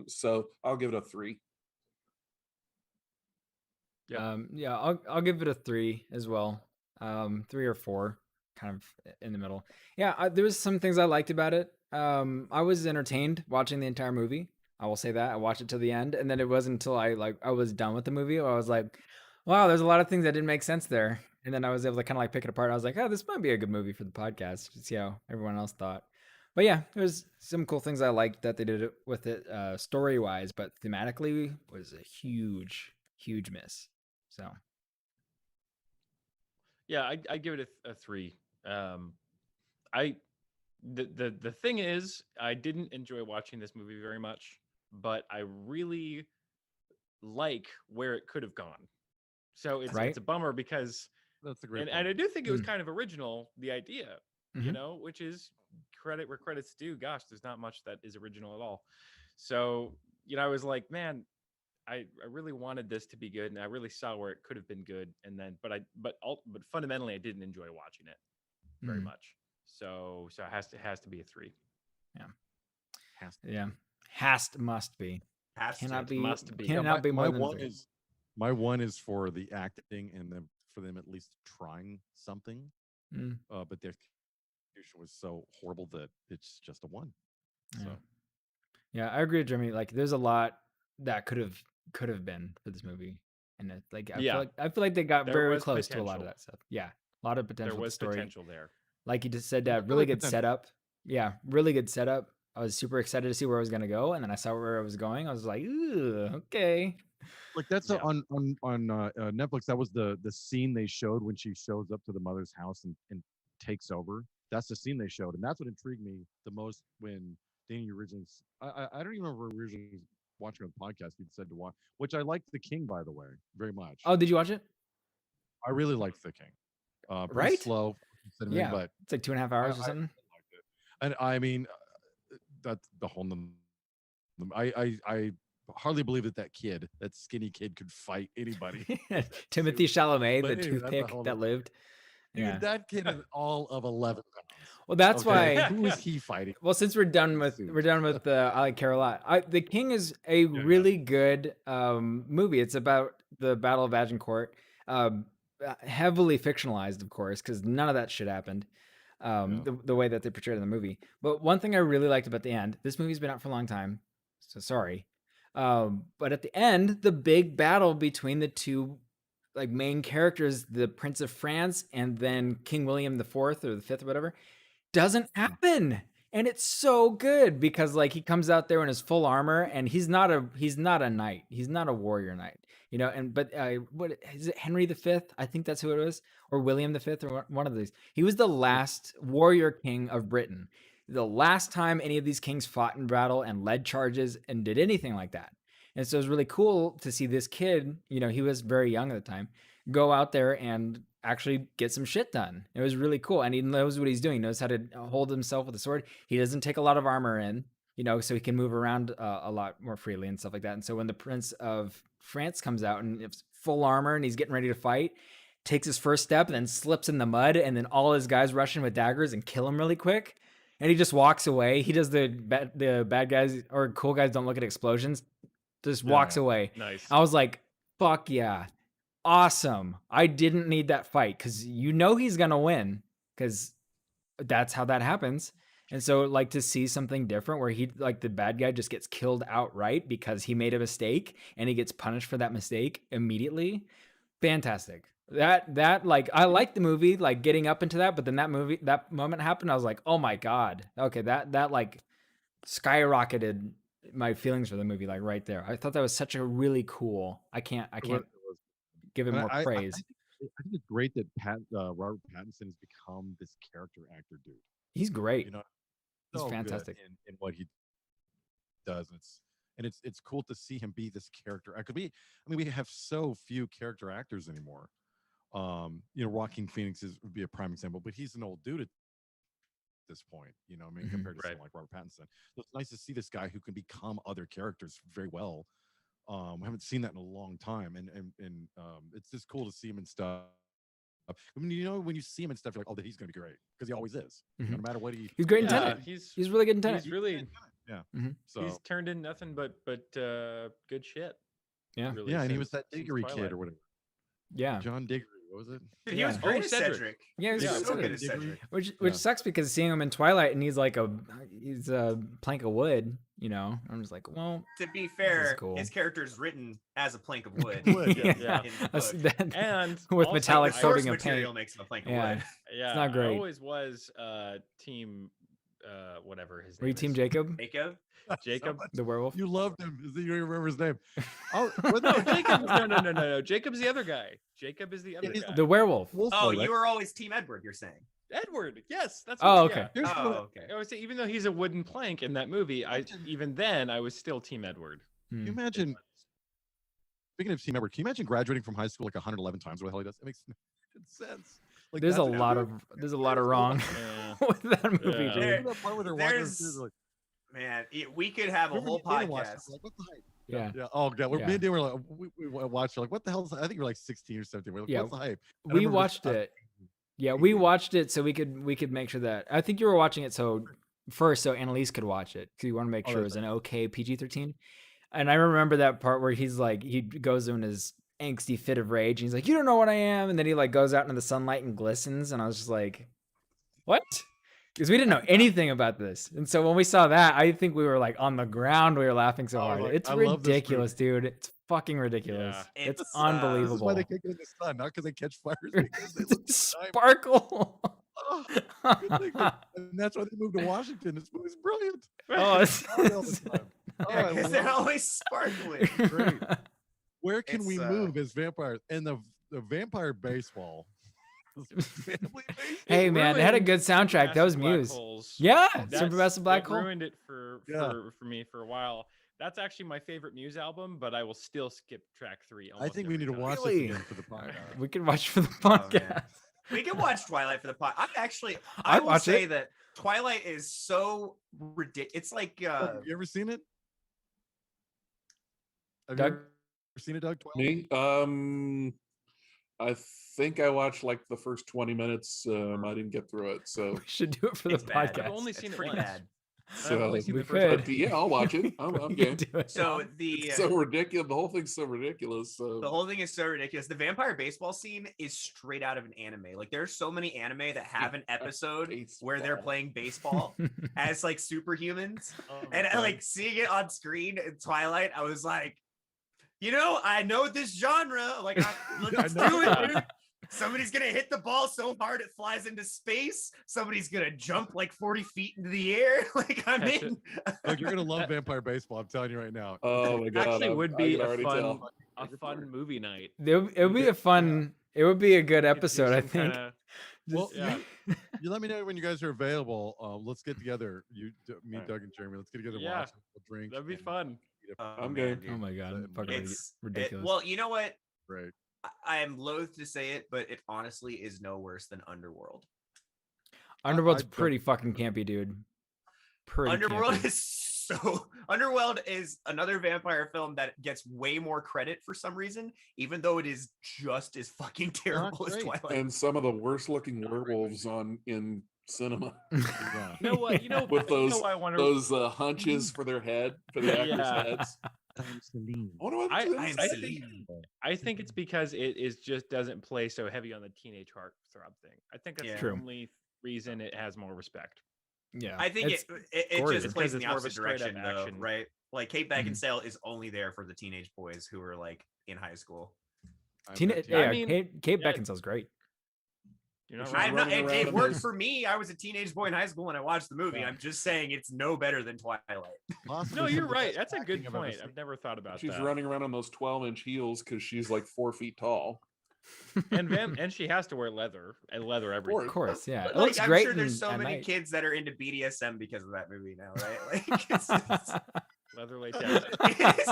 So I'll give it a 3. Yeah. Yeah, I'll give it a 3 as well. 3 or 4, kind of in the middle. Yeah, there was some things I liked about it. I was entertained watching the entire movie. I will say that I watched it till the end, and then it wasn't until I was done with the movie where I was like, wow, there's a lot of things that didn't make sense there. And then I was able to kind of like pick it apart. I was like, oh, this might be a good movie for the podcast to see how everyone else thought. But yeah, there's some cool things I liked that they did it with it story wise, but thematically was a huge miss. So Yeah, I give it a 3. The thing is, I didn't enjoy watching this movie very much, but I really like where it could have gone. So it's Right. it's a bummer because That's a great. and point. I do think it was kind of original, the idea, you Mhm. know, which is credit where credit's due. Gosh, there's not much that is original at all. So, you know, I was like, man, I really wanted this to be good, and I really saw where it could have been good, and then but fundamentally I didn't enjoy watching it very Mhm. much. So it has to be a 3. yeah, must be. Has to. Cannot be. Must be. Cannot be more than one 3. is my one is for the acting and then for them at least trying something. Mm. But their execution was so horrible that it's just a 1. Yeah. So Yeah, I agree with Jeremy. Like, there's a lot that could have been for this movie, and it, like I Yeah. feel like they got There very was close to a lot of potential. that stuff. Yeah, A lot of There potential with the was story. potential there. Like you just said, There's really really good potential. setup. Yeah, really good setup. I was super excited to see where I was gonna go, and then I saw where I was going. I was like, ooh, okay. Like that's Yeah. on Netflix. That was the scene they showed when she shows up to the mother's house and takes over. That's the scene they showed, and that's what intrigued me the most when Danny originally. I don't even remember originally watching on the podcast. You'd said to watch, which I liked The King, by the way, very much. Oh, did you watch it? I really liked The King. Pretty Right? slow, Yeah. but It's like 2.5 I, hours or I something. liked it. And I mean, that's the whole. I hardly believe that kid, that skinny kid, could fight anybody. Timothy Chalamet, But the anyway, that's a toothpick whole that nother- lived. Dude, Yeah. that kid is all of 11 pounds. Well, that's okay? why. Who is he fighting? Well, since we're done with Suits. I Like Care a Lot. The King is a really good movie. It's about the Battle of Agincourt, heavily fictionalized, of course, because none of that shit happened. The way that they portrayed it in the movie. But one thing I really liked about the end, this movie's been out for a long time, so sorry. But at the end, the big battle between the two like main characters, the Prince of France and then King William the Fourth or the Fifth or whatever, doesn't happen. And it's so good because like he comes out there in his full armor and he's not a knight. He's not a warrior knight. You know, and but what is it, Henry V? I think that's who it was, or William V, or one of these. He was the last warrior king of Britain. The last time any of these kings fought in battle and led charges and did anything like that. And so it was really cool to see this kid, you know, he was very young at the time, go out there and actually get some shit done. It was really cool. And he knows what he's doing. He knows how to hold himself with a sword. He doesn't take a lot of armor in, you know, so he can move around a lot more freely and stuff like that. And so when the Prince of France comes out and it's full armor and he's getting ready to fight, takes his first step and then slips in the mud, and then all his guys rush in with daggers and kill him really quick. And he just walks away. He does the bad guys or cool guys don't look at explosions. Just walks away. Nice. I was like, fuck yeah. Awesome. I didn't need that fight because you know he's going to win because that's how that happens. And so like to see something different where he like the bad guy just gets killed outright because he made a mistake and he gets punished for that mistake immediately. Fantastic. That like I like the movie like getting up into that, but then that moment happened. I was like, oh my God. Okay, that like skyrocketed my feelings for the movie like right there. I thought that was such a really cool. I can't give it And more I praise. think it's great that Robert Pattinson has become this character actor dude. He's great. You know, He's so good fantastic. in what he does. It's cool to see him be this character. We have so few character actors anymore. You know, Joaquin Phoenix would be a prime example, but he's an old dude at this point, you know, I mean, compared to someone like Robert Pattinson. So it's nice to see this guy who can become other characters very well. We haven't seen that in a long time, and it's just cool to see him and stuff. I mean, you know, when you see him and stuff, you're like, oh, he's gonna be great because he always is. You know, no matter what He's great in Tenet. He's He's really good in Tenet. he's really yeah. Mm-hmm. he's turned in nothing but good shit. Yeah. Really, Yeah, and he was since- that since Diggory kid Twilight. or whatever. Yeah. John Diggory, what was it? Dude, he Yeah. was great Oh, as Cedric. Cedric. Yeah, he's He was so so good. good as Cedric. Which sucks because seeing him in Twilight and he's like he's a plank of wood, you know. I'm just like, well, To be fair, cool. his character's written as a plank of wood. Wood, yeah. in the That's- book. that- And with also, metallic The I- coating source of material paint. makes him a plank of Yeah. wood. Yeah, not great. I always was team whatever his Were name you Team is. Jacob, Jacob? Jacob? the werewolf? You loved him. You don't even remember his name. Oh, No, Jacob. No. Jacob's the other guy. Jacob is the other he's guy. The werewolf. Oh, you were always Team Edward, you're saying. Edward. Yes, that's. Oh, what, okay. yeah. Oh, okay. I would say even though he's a wooden plank in that movie, even then I was still Team Edward. Can you imagine? Speaking of Team Edward, can you imagine graduating from high school like 111 times? What the hell he does? It makes no sense. Like, There's a that's lot Edward? of wrong Yeah. with that movie, Yeah. dude. There- That part where they're walking there's- through, like, Man, we could have a remember whole me and Dan watched it, podcast. we're like, what the hype? Yeah. Yeah. Oh god. Yeah. Me and Dan were like, we watched it. Like, what the hell? I think we're like 16 or 17. We're like, Yeah. what's the hype? And I We remember watched this- it. Yeah, we watched it so we could make sure that I think you were watching it so Annalise could watch it because you want to make Oh, sure it that's was an okay PG-13. And I remember that part where he's like he goes in his angsty fit of rage and he's like, "You don't know what I am," and then he like goes out into the sunlight and glistens, and I was just like, "What?" because we didn't know anything about this. And so when we saw that, I think we were like on the ground. We were laughing so hard. It's I love this ridiculous, dude. It's fucking ridiculous. Yeah. It's It's, This is unbelievable. why they can't get in the sun, not because they catch fires. Because they look like diamonds. Sparkle. Oh, good thing and that's why they moved to Washington. This movie's brilliant. Oh, All the time. Oh, Yeah, I because love they're it. always sparkling. Great. Where can It's, we move as vampires? And the vampire baseball. Family baseball. Hey man, they had a ruined good soundtrack. That was Supermassive Black Muse. Holes. Yeah, That's- Supermassive Black it Hole. ruined it for me for a while. That's actually my favorite Muse album, but I will still skip track 3. I think we almost need to every watch time. this Really? again for the podcast. We can watch for the Oh, man. podcast. We can watch Twilight for the pod. I I'd will watch say it. that Twilight is so ridiculous. It's like Have you ever seen it? Have Doug? you ever seen it, Doug? Twilight? Me? I think I watched like the first 20 minutes. I didn't get through it. So, We should do it for the it's bad. podcast. I've only It's seen it pretty once. bad. I've only so seen We the first could. but yeah, I'll watch it. I'm We game. can do it. So the It's so ridiculous. The whole thing's so ridiculous. So. the whole thing is so ridiculous. The vampire baseball scene is straight out of an anime. Like there's so many anime that have an episode where they're Baseball. playing baseball as like superhumans. Oh my And God. like seeing it on screen in Twilight, I was like, you know, I know this genre. Like, let's do it, dude. Somebody's gonna hit the ball so hard it flies into space. Somebody's gonna jump like 40 feet into the air. Like I'm Catch in. Doug, you're gonna love vampire baseball. I'm telling you right now. Oh my god! Actually I- would I be can a already fun tell. movie night. It would be a fun. It would be a good Could do episode, I some think. kinda- Well, yeah. you let me know when you guys are available. Let's get together. Me, Alright. Doug, and Jeremy. Let's get together. Yeah. Watch. We'll drink. That'd be and fun. eat a- I'm man, game. dude. Oh my god, It's- fucking It's ridiculous. well, you know what? Great. I am loath to say it, but it honestly is no worse than Underworld. Underworld's I don't- pretty fucking campy, dude. Pretty Underworld campy. is so Underworld is another vampire film that gets way more credit for some reason, even though it is just as fucking terrible as great. Twilight. And some of the worst looking werewolves in cinema. Yeah. You know what? You know, With you know those- why I wonder. Those hunches for their head, for the actors' Yeah. heads. I wonder what I- to do. I am I Celine. think I think it's because it is just doesn't play so heavy on the teenage heartthrob thing. I think that's Yeah. the True. only reason it has more respect. Yeah, I think it's- it gorgeous. just plays Because in the it's more of a opposite straight up direction, though, action. right? Like Kate Mhm. Beckinsale is only there for the teenage boys who are like in high school. Tina, I yeah, mean, Kate yeah. Beckinsale's great. You're not She's wrong. I'm not, running it, around it in worked those- for me. I was a teenage boy in high school when I watched the movie. Yeah. I'm just saying it's no better than Twilight. Possibly No, some you're of the right. best That's a good acting I've ever point. seen. I've never thought about She's that. running around on those 12-inch heels because she's like 4 feet tall. And she has to wear leather and leather everything. Of course, yeah. But, It like, looks I'm great. sure there's in- so at many night. kids that are into BDSM because of that movie now, right? Like it's Leather latex. it's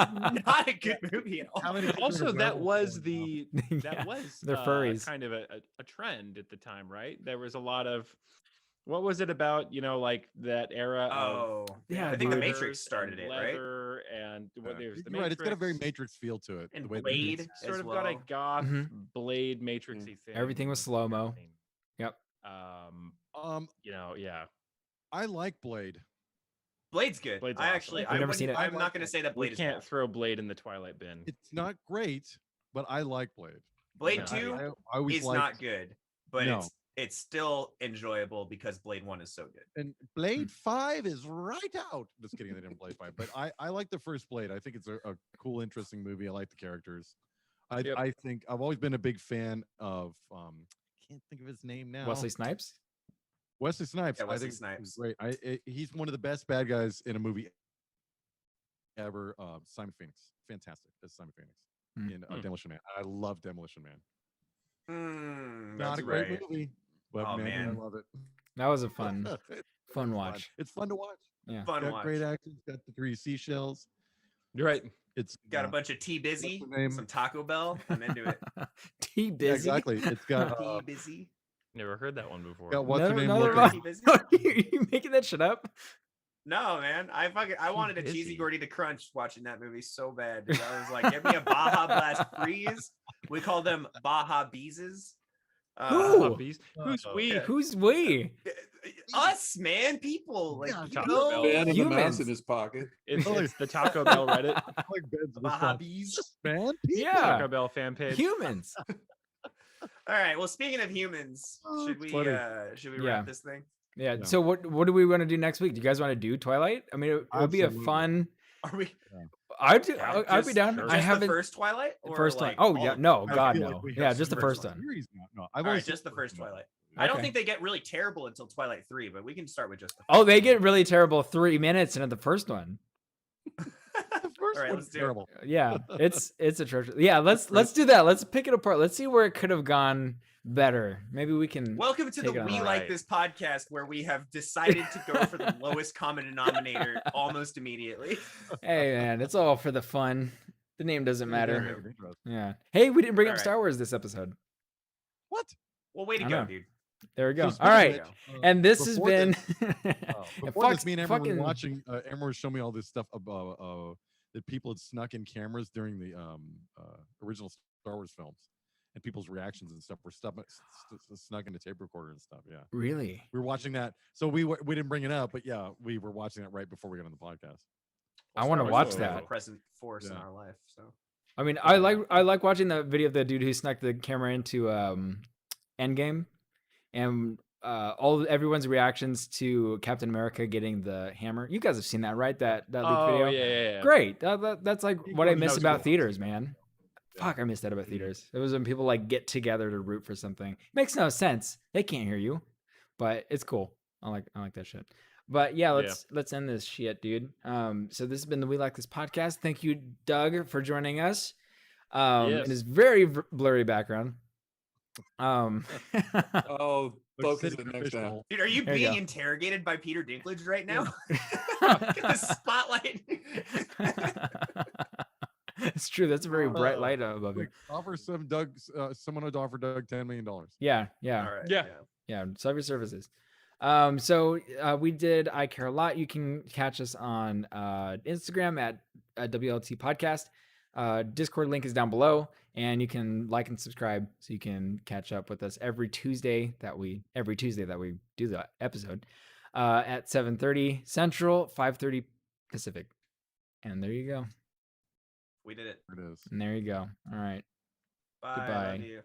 not a good movie at all. How many different Also, that werewolves was going on? that Yeah, was they're furries. kind of a trend at the time, right? There was a lot of what was it about? You know, like that era. Oh, Yeah, I think the dude. Matrix leathers started and it, right? leather and what Yeah. there's the You're right. It's got a very Matrix. Matrix feel to it. And the way they Blade. did it. Sort as of got a well. goth Mhm. Blade Matrixy thing. Everything was slow-mo. Yep. You know, yeah. I like Blade. Blade's good. Blade's I awesome. actually, I've never seen it. I'm I not like going to it. say that We Blade is can't bad. throw Blade in the Twilight bin. It's not great, but I like Blade. Blade No, 2 I always is liked- not good, but No. it's still enjoyable because Blade 1 is so good. And Blade 5 is right out. Just kidding, they didn't play 5. But I like the first Blade. I think it's a cool, interesting movie. I like the characters. Yep. I think I've always been a big fan of can't think of his name now. Wesley Snipes. Wesley Snipes. Yeah, I Wesley think he's Snipes. great. He's one of the best bad guys in a movie ever. Simon Phoenix. Fantastic as Simon Phoenix Hmm. in Hmm. Demolition Man. I love Demolition Man. That's Not a great right. movie, but Oh, man, I man. love it. That was a fun, It's fun watch. It's fun to watch. Yeah. Fun Got watch. great actors. Got the 3 seashells. You're right. It's Got a bunch of Tea Busy, the name? some Taco Bell. I'm into it. T Yeah, busy. exactly. It's got Tea Busy. Never heard that one before. got what's her Another- name another looking. rock. Tea Busy. Are you making that shit up? No, man. I wanted a busy. cheesy gordita crunch watching that movie so bad. Dude. I was like, give me a Baja Blast freeze. We call them Baja Beezes. Who? Puppies. Who's Oh, we? yeah. Who's we? Us, man, people. Like, Yeah, you Taco know, Bell. Man with a mouse humans. in his pocket. It's, Oh, it's the Taco Bell Reddit, I like Ben's Baja response. Bees. Man, Yeah. Taco Bell fan page. Humans. All right. Well, speaking of humans, Oh, should it's we funny. should we Yeah. wrap this thing? Yeah. Yeah. So what do we want to do next week? Do you guys want to do Twilight? I mean, it would be a Absolutely. fun. Are we I'd Yeah, I'd be just- down. sure. I just haven't the first Twilight? the Or first one. like Oh all yeah, of them? no, I God feel no. like we Yeah, have just the some first first one. Series now. No, I've All only right, seen just the first one. Twilight. I don't Okay. think they get really terrible until Twilight 3, but we can start with just the Oh, first they one. get really terrible 3 minutes into the first one. The first All right, one's let's do it. terrible. Yeah, it's atrocious. Yeah, let's do that. Let's pick it apart. Let's see where it could have gone better. Maybe we can. Welcome to the Take it on We a Like ride. ride. This podcast where we have decided to go for the lowest common denominator almost immediately. Hey man, it's all for the fun. The name doesn't Yeah, matter. make it interesting. Yeah. Hey, we didn't bring up All right. Star Wars this episode. What? Well, way to I go, know. dude. There we go. So All right. There you go. And this has Before been. Before this, me and Emma were watching. Emma was showing me all this stuff about that people had snuck in cameras during the original Star Wars films, and people's reactions and stuff were snuck into tape recorder and stuff. Yeah, Really? we were watching that. So we didn't bring it up, but yeah, we were watching that right before we got on the podcast. I wanna Star Wars watch is that. a present force in Yeah. our life. So I mean, I like watching the video of the dude who snuck the camera into Endgame, and everyone's reactions to Captain America getting the hammer. You guys have seen that, right? That leaked Oh video. yeah. Great. That's like You what I go, miss that was about cool. theaters, man. Yeah. Fuck, I miss that about theaters. It was when people like get together to root for something. Makes no sense. They can't hear you, but it's cool. I like that shit. But yeah, let's end this shit, dude. So this has been the We Like This podcast. Thank you, Doug, for joining us. In Yes. his very blurry background. Oh, Looks focus city it next time. professional. dude, are you There you being go. interrogated by Peter Dinklage right now? Get the spotlight. It's true. That's a very bright Uh, light above you. Quick, offer some Doug. Someone would offer Doug $10 million. Yeah. All right. Yeah. Yeah, sub your services. So we did I Care a Lot. You can catch us on Instagram at WLT Podcast. Discord link is down below, and you can like and subscribe so you can catch up with us every Tuesday that we do the episode at 7:30 Central, 5:30 Pacific. And there you go. We did it. There it is. And there you go. All right. Bye. Goodbye. Love you.